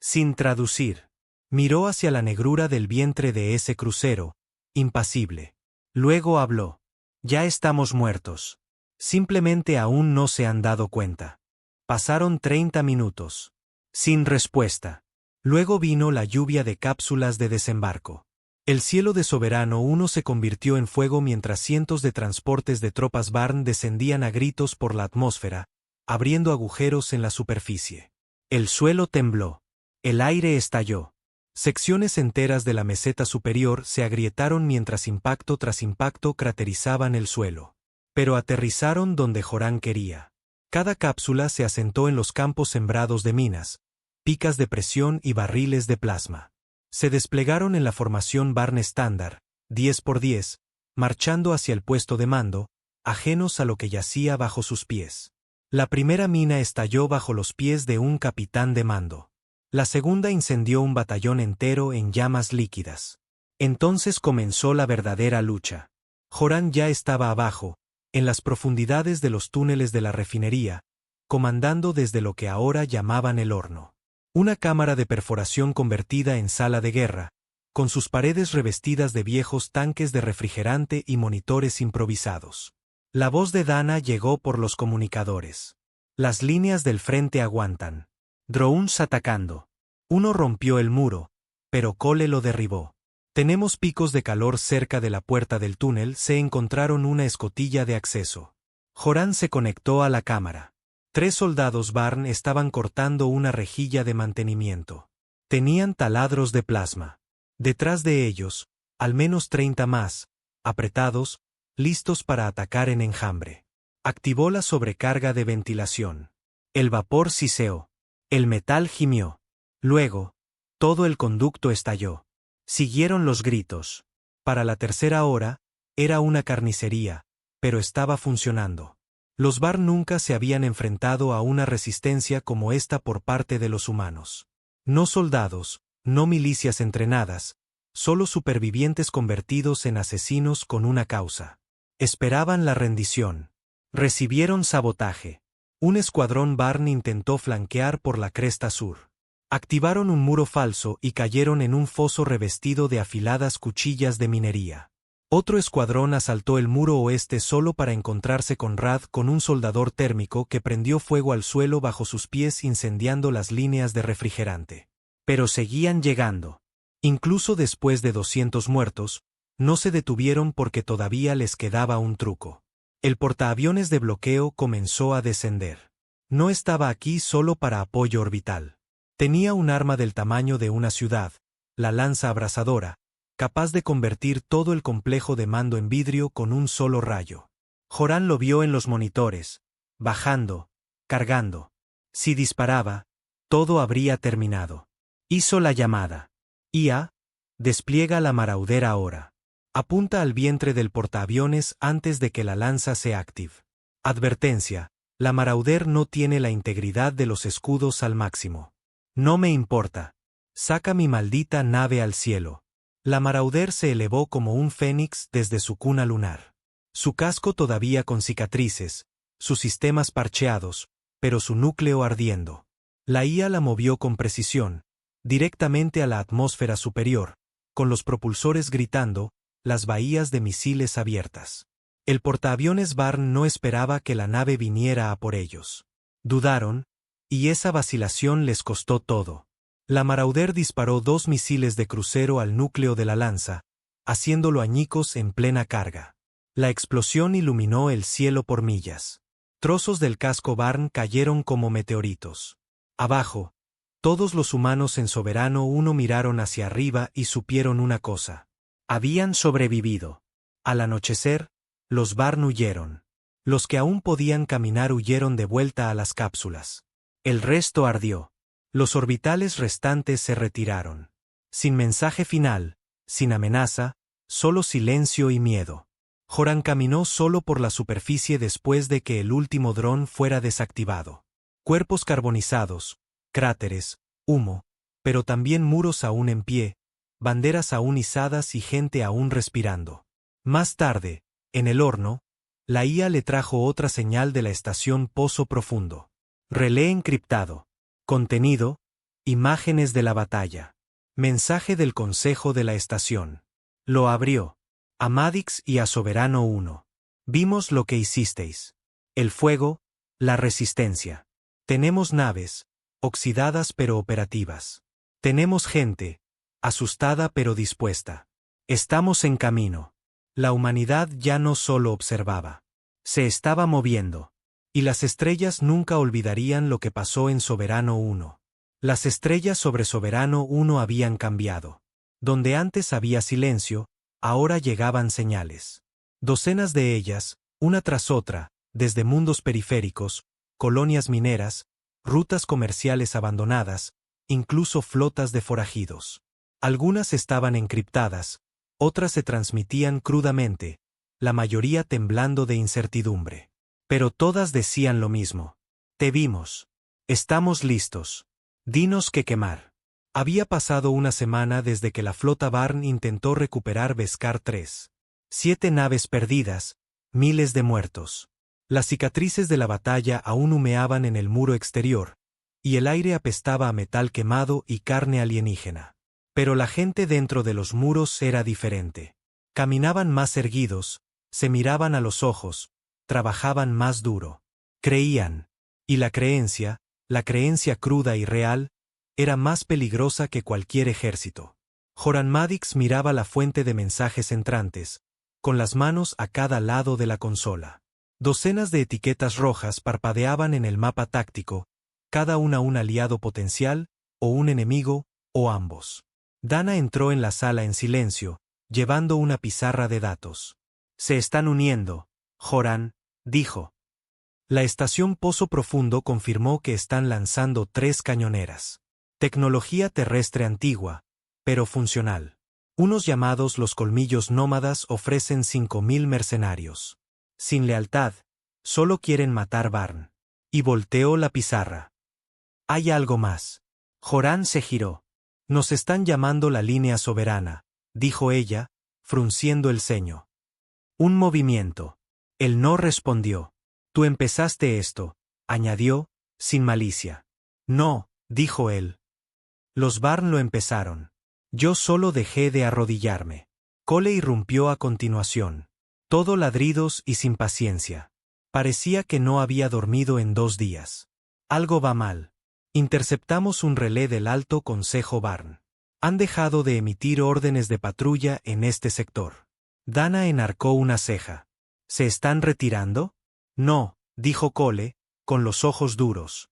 Sin traducir. Miró hacia la negrura del vientre de ese crucero, impasible. Luego habló. Ya estamos muertos. Simplemente aún no se han dado cuenta. Pasaron 30 minutos. Sin respuesta. Luego vino la lluvia de cápsulas de desembarco. El cielo de Soberano 1 se convirtió en fuego mientras cientos de transportes de tropas Barn descendían a gritos por la atmósfera, abriendo agujeros en la superficie. El suelo tembló. El aire estalló. Secciones enteras de la meseta superior se agrietaron mientras impacto tras impacto craterizaban el suelo. Pero aterrizaron donde Joran quería. Cada cápsula se asentó en los campos sembrados de minas, picas de presión y barriles de plasma. Se desplegaron en la formación Barn estándar, 10 por 10, marchando hacia el puesto de mando, ajenos a lo que yacía bajo sus pies. La primera mina estalló bajo los pies de un capitán de mando. La segunda incendió un batallón entero en llamas líquidas. Entonces comenzó la verdadera lucha. Joran ya estaba abajo, en las profundidades de los túneles de la refinería, comandando desde lo que ahora llamaban el horno. Una cámara de perforación convertida en sala de guerra, con sus paredes revestidas de viejos tanques de refrigerante y monitores improvisados. La voz de Dana llegó por los comunicadores. Las líneas del frente aguantan. Drones atacando. Uno rompió el muro, pero Cole lo derribó. Tenemos picos de calor cerca de la puerta del túnel, se encontraron una escotilla de acceso. Joran se conectó a la cámara. 3 soldados Barn estaban cortando una rejilla de mantenimiento. Tenían taladros de plasma. Detrás de ellos, al menos 30 más, apretados, listos para atacar en enjambre. Activó la sobrecarga de ventilación. El vapor siseó. El metal gimió. Luego, todo el conducto estalló. Siguieron los gritos. Para la tercera hora, era una carnicería, pero estaba funcionando. Los Barn nunca se habían enfrentado a una resistencia como esta por parte de los humanos. No soldados, no milicias entrenadas, solo supervivientes convertidos en asesinos con una causa. Esperaban la rendición. Recibieron sabotaje. Un escuadrón Barn intentó flanquear por la cresta sur. Activaron un muro falso y cayeron en un foso revestido de afiladas cuchillas de minería. Otro escuadrón asaltó el muro oeste solo para encontrarse con Rad con un soldador térmico que prendió fuego al suelo bajo sus pies incendiando las líneas de refrigerante. Pero seguían llegando. Incluso después de 200 muertos, no se detuvieron porque todavía les quedaba un truco. El portaaviones de bloqueo comenzó a descender. No estaba aquí solo para apoyo orbital. Tenía un arma del tamaño de una ciudad, la lanza abrasadora, capaz de convertir todo el complejo de mando en vidrio con un solo rayo. Joran lo vio en los monitores, bajando, cargando. Si disparaba, todo habría terminado. Hizo la llamada. IA, despliega la Marauder ahora. Apunta al vientre del portaaviones antes de que la lanza se active. Advertencia, la Marauder no tiene la integridad de los escudos al máximo. No me importa. Saca mi maldita nave al cielo. La Marauder se elevó como un fénix desde su cuna lunar. Su casco todavía con cicatrices, sus sistemas parcheados, pero su núcleo ardiendo. La IA la movió con precisión, directamente a la atmósfera superior, con los propulsores gritando, las bahías de misiles abiertas. El portaaviones Barn no esperaba que la nave viniera a por ellos. Dudaron, y esa vacilación les costó todo. La Marauder disparó 2 misiles de crucero al núcleo de la lanza, haciéndolo añicos en plena carga. La explosión iluminó el cielo por millas. Trozos del casco Barn cayeron como meteoritos. Abajo, todos los humanos en Soberano 1 miraron hacia arriba y supieron una cosa. Habían sobrevivido. Al anochecer, los Barn huyeron. Los que aún podían caminar huyeron de vuelta a las cápsulas. El resto ardió. Los orbitales restantes se retiraron. Sin mensaje final, sin amenaza, solo silencio y miedo. Joran caminó solo por la superficie después de que el último dron fuera desactivado. Cuerpos carbonizados, cráteres, humo, pero también muros aún en pie, banderas aún izadas y gente aún respirando. Más tarde, en el horno, la IA le trajo otra señal de la estación Pozo Profundo. Relé encriptado. Contenido: imágenes de la batalla. Mensaje del Consejo de la Estación. Lo abrió. A Madix y a Soberano 1. Vimos lo que hicisteis. El fuego, la resistencia. Tenemos naves, oxidadas pero operativas. Tenemos gente, asustada pero dispuesta. Estamos en camino. La humanidad ya no solo observaba. Se estaba moviendo. Y las estrellas nunca olvidarían lo que pasó en Soberano 1. Las estrellas sobre Soberano 1 habían cambiado. Donde antes había silencio, ahora llegaban señales. Docenas de ellas, una tras otra, desde mundos periféricos, colonias mineras, rutas comerciales abandonadas, incluso flotas de forajidos. Algunas estaban encriptadas, otras se transmitían crudamente, la mayoría temblando de incertidumbre. Pero todas decían lo mismo. Te vimos. Estamos listos. Dinos qué quemar. Había pasado una semana desde que la flota Barn intentó recuperar Beskar 3. 7 naves perdidas, miles de muertos. Las cicatrices de la batalla aún humeaban en el muro exterior, y el aire apestaba a metal quemado y carne alienígena. Pero la gente dentro de los muros era diferente. Caminaban más erguidos, se miraban a los ojos, trabajaban más duro. Creían. Y la creencia cruda y real, era más peligrosa que cualquier ejército. Joran Madix miraba la fuente de mensajes entrantes, con las manos a cada lado de la consola. Docenas de etiquetas rojas parpadeaban en el mapa táctico, cada una un aliado potencial, o un enemigo, o ambos. Dana entró en la sala en silencio, llevando una pizarra de datos. Se están uniendo, Joran, dijo. La estación Pozo Profundo confirmó que están lanzando 3 cañoneras. Tecnología terrestre antigua, pero funcional. Unos llamados los colmillos nómadas ofrecen 5.000 mercenarios. Sin lealtad, solo quieren matar Barn. Y volteó la pizarra. Hay algo más. Joran se giró. Nos están llamando la línea soberana, dijo ella, frunciendo el ceño. Un movimiento. Él no respondió. Tú empezaste esto, añadió, sin malicia. No, dijo él. Los Barn lo empezaron. Yo solo dejé de arrodillarme. Cole irrumpió a continuación. Todo ladridos y sin paciencia. Parecía que no había dormido en 2 días. Algo va mal. Interceptamos un relé del Alto Consejo Barn. Han dejado de emitir órdenes de patrulla en este sector. Dana enarcó una ceja. ¿Se están retirando? No, dijo Cole, con los ojos duros.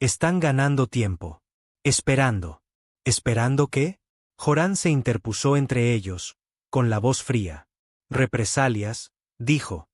Están ganando tiempo. Esperando. ¿Esperando qué? Joran se interpuso entre ellos, con la voz fría. Represalias, dijo.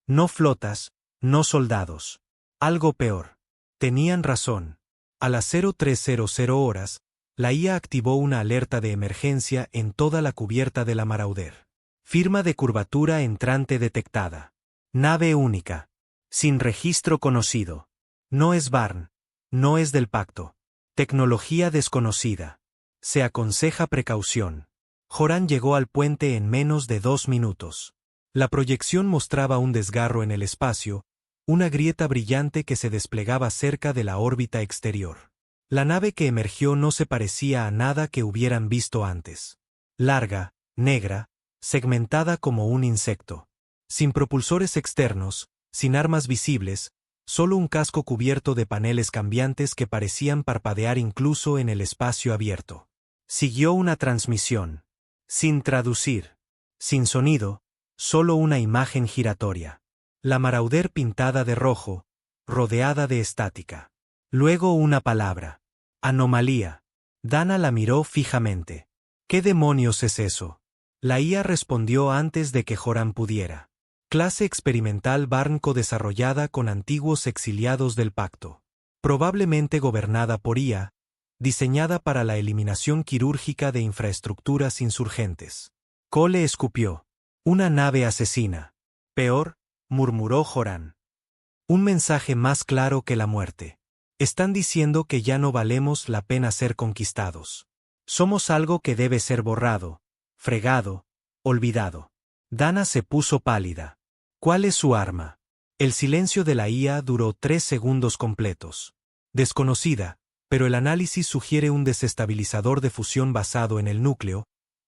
No flotas, no soldados. Algo peor. Tenían razón. A las 0300 horas, la IA activó una alerta de emergencia en toda la cubierta de la Marauder. Firma de curvatura entrante detectada. Nave única. Sin registro conocido. No es Barn. No es del pacto. Tecnología desconocida. Se aconseja precaución. Joran llegó al puente en menos de 2 minutos. La proyección mostraba un desgarro en el espacio, una grieta brillante que se desplegaba cerca de la órbita exterior. La nave que emergió no se parecía a nada que hubieran visto antes. Larga, negra, segmentada como un insecto. Sin propulsores externos, sin armas visibles, solo un casco cubierto de paneles cambiantes que parecían parpadear incluso en el espacio abierto. Siguió una transmisión. Sin traducir. Sin sonido, solo una imagen giratoria. La Marauder pintada de rojo, rodeada de estática. Luego una palabra. Anomalía. Dana la miró fijamente. ¿Qué demonios es eso? La IA respondió antes de que Joran pudiera. Clase experimental Barn co-desarrollada con antiguos exiliados del pacto. Probablemente gobernada por IA, diseñada para la eliminación quirúrgica de infraestructuras insurgentes. Cole escupió. Una nave asesina. Peor, murmuró Joran. Un mensaje más claro que la muerte. Están diciendo que ya no valemos la pena ser conquistados. Somos algo que debe ser borrado, fregado, olvidado. Dana se puso pálida. ¿Cuál es su arma? El silencio de la IA duró 3 segundos completos. Desconocida, pero el análisis sugiere un desestabilizador de fusión basado en el núcleo,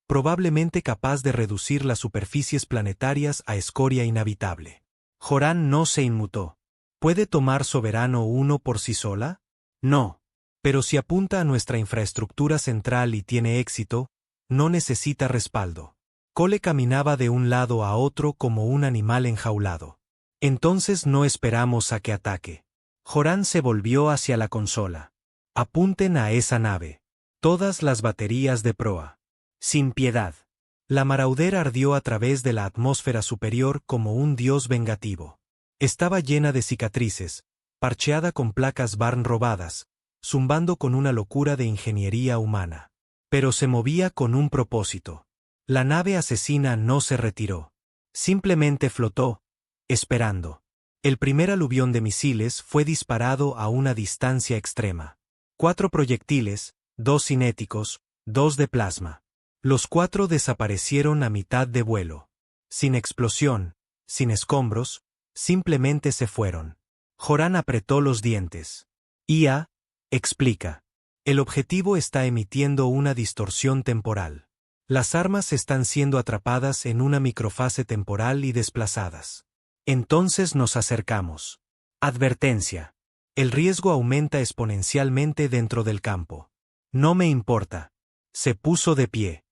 probablemente capaz de reducir las superficies planetarias a escoria inhabitable. Joran no se inmutó. ¿Puede tomar Soberano 1 por sí sola? No. Pero si apunta a nuestra infraestructura central y tiene éxito, no necesita respaldo. Cole caminaba de un lado a otro como un animal enjaulado. Entonces no esperamos a que ataque. Joran se volvió hacia la consola. Apunten a esa nave. Todas las baterías de proa. Sin piedad. La Marauder ardió a través de la atmósfera superior como un dios vengativo. Estaba llena de cicatrices, parcheada con placas Barn robadas, zumbando con una locura de ingeniería humana. Pero se movía con un propósito. La nave asesina no se retiró. Simplemente flotó, esperando. El primer aluvión de misiles fue disparado a una distancia extrema. 4 proyectiles, 2 cinéticos, 2 de plasma. Los 4 desaparecieron a mitad de vuelo. Sin explosión, sin escombros, simplemente se fueron. Joran apretó los dientes. IA, explica. El objetivo está emitiendo una distorsión temporal. Las armas están siendo atrapadas en una microfase temporal y desplazadas. Entonces nos acercamos. Advertencia. El riesgo aumenta exponencialmente dentro del campo. No me importa. Se puso de pie.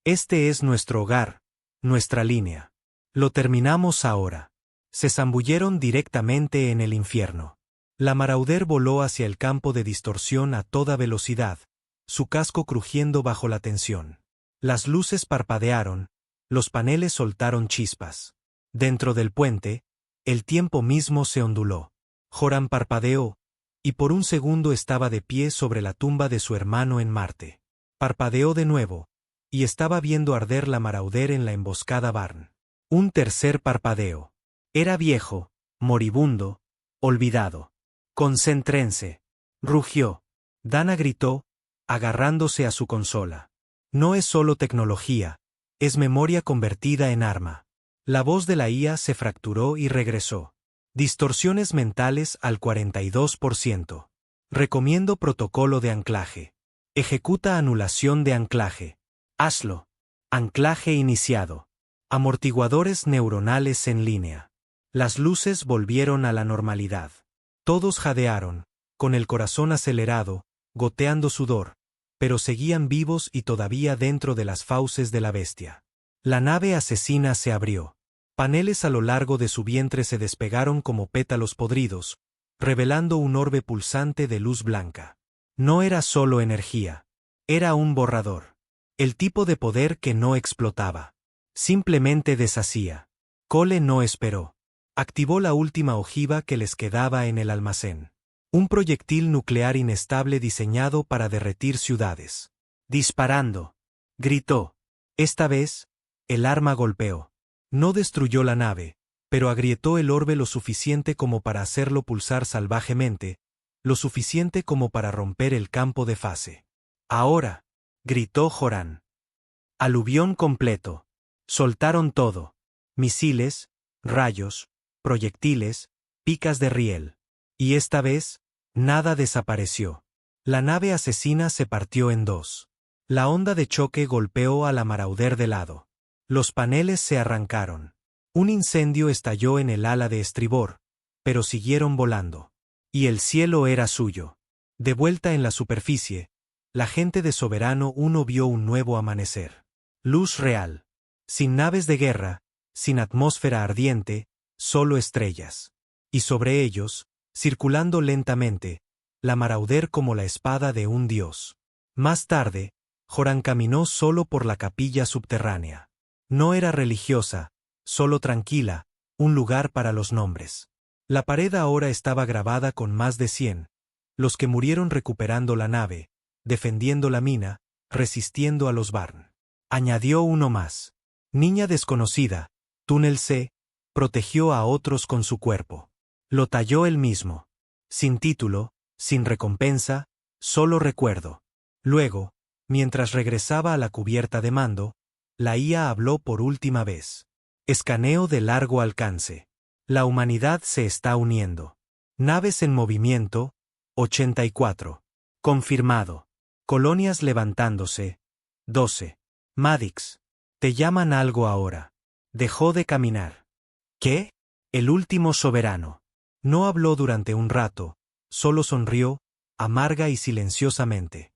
Este es nuestro hogar, nuestra línea. Lo terminamos ahora. Se zambulleron directamente en el infierno. La Marauder voló hacia el campo de distorsión a toda velocidad, su casco crujiendo bajo la tensión. Las luces parpadearon, los paneles soltaron chispas. Dentro del puente, el tiempo mismo se onduló. Joran parpadeó, y por un segundo estaba de pie sobre la tumba de su hermano en Marte. Parpadeó de nuevo, y estaba viendo arder la Marauder en la emboscada Barn. Un tercer parpadeo. Era viejo, moribundo, olvidado. Concéntrense. Rugió. Dana gritó, agarrándose a su consola. No es solo tecnología, es memoria convertida en arma. La voz de la IA se fracturó y regresó. Distorsiones mentales al 42%. Recomiendo protocolo de anclaje. Ejecuta anulación de anclaje. Hazlo. Anclaje iniciado. Amortiguadores neuronales en línea. Las luces volvieron a la normalidad. Todos jadearon, con el corazón acelerado, goteando sudor, pero seguían vivos y todavía dentro de las fauces de la bestia. La nave asesina se abrió. Paneles a lo largo de su vientre se despegaron como pétalos podridos, revelando un orbe pulsante de luz blanca. No era solo energía. Era un borrador. El tipo de poder que no explotaba. Simplemente deshacía. Cole no esperó. Activó la última ojiva que les quedaba en el almacén. Un proyectil nuclear inestable diseñado para derretir ciudades. Disparando. Gritó. Esta vez, el arma golpeó. No destruyó la nave, pero agrietó el orbe lo suficiente como para hacerlo pulsar salvajemente, lo suficiente como para romper el campo de fase. Ahora, gritó Joran. Aluvión completo. Soltaron todo. Misiles, rayos, proyectiles, picas de riel. Y esta vez, nada desapareció. La nave asesina se partió en dos. La onda de choque golpeó a la Marauder de lado. Los paneles se arrancaron. Un incendio estalló en el ala de estribor, pero siguieron volando. Y el cielo era suyo. De vuelta en la superficie, la gente de Soberano 1 vio un nuevo amanecer. Luz real. Sin naves de guerra, sin atmósfera ardiente, solo estrellas. Y sobre ellos, circulando lentamente, la Marauder como la espada de un dios. Más tarde, Joran caminó solo por la capilla subterránea. No era religiosa, solo tranquila, un lugar para los nombres. La pared ahora estaba grabada con más de 100, los que murieron recuperando la nave, defendiendo la mina, resistiendo a los Barn. Añadió uno más. Niña desconocida, túnel C, protegió a otros con su cuerpo. Lo talló él mismo. Sin título, sin recompensa, solo recuerdo. Luego, mientras regresaba a la cubierta de mando, la IA habló por última vez. Escaneo de largo alcance. La humanidad se está uniendo. Naves en movimiento, 84. Confirmado. Colonias levantándose. 12. Madix. Te llaman algo ahora. Dejó de caminar. ¿Qué? El último soberano. No habló durante un rato, solo sonrió, amarga y silenciosamente.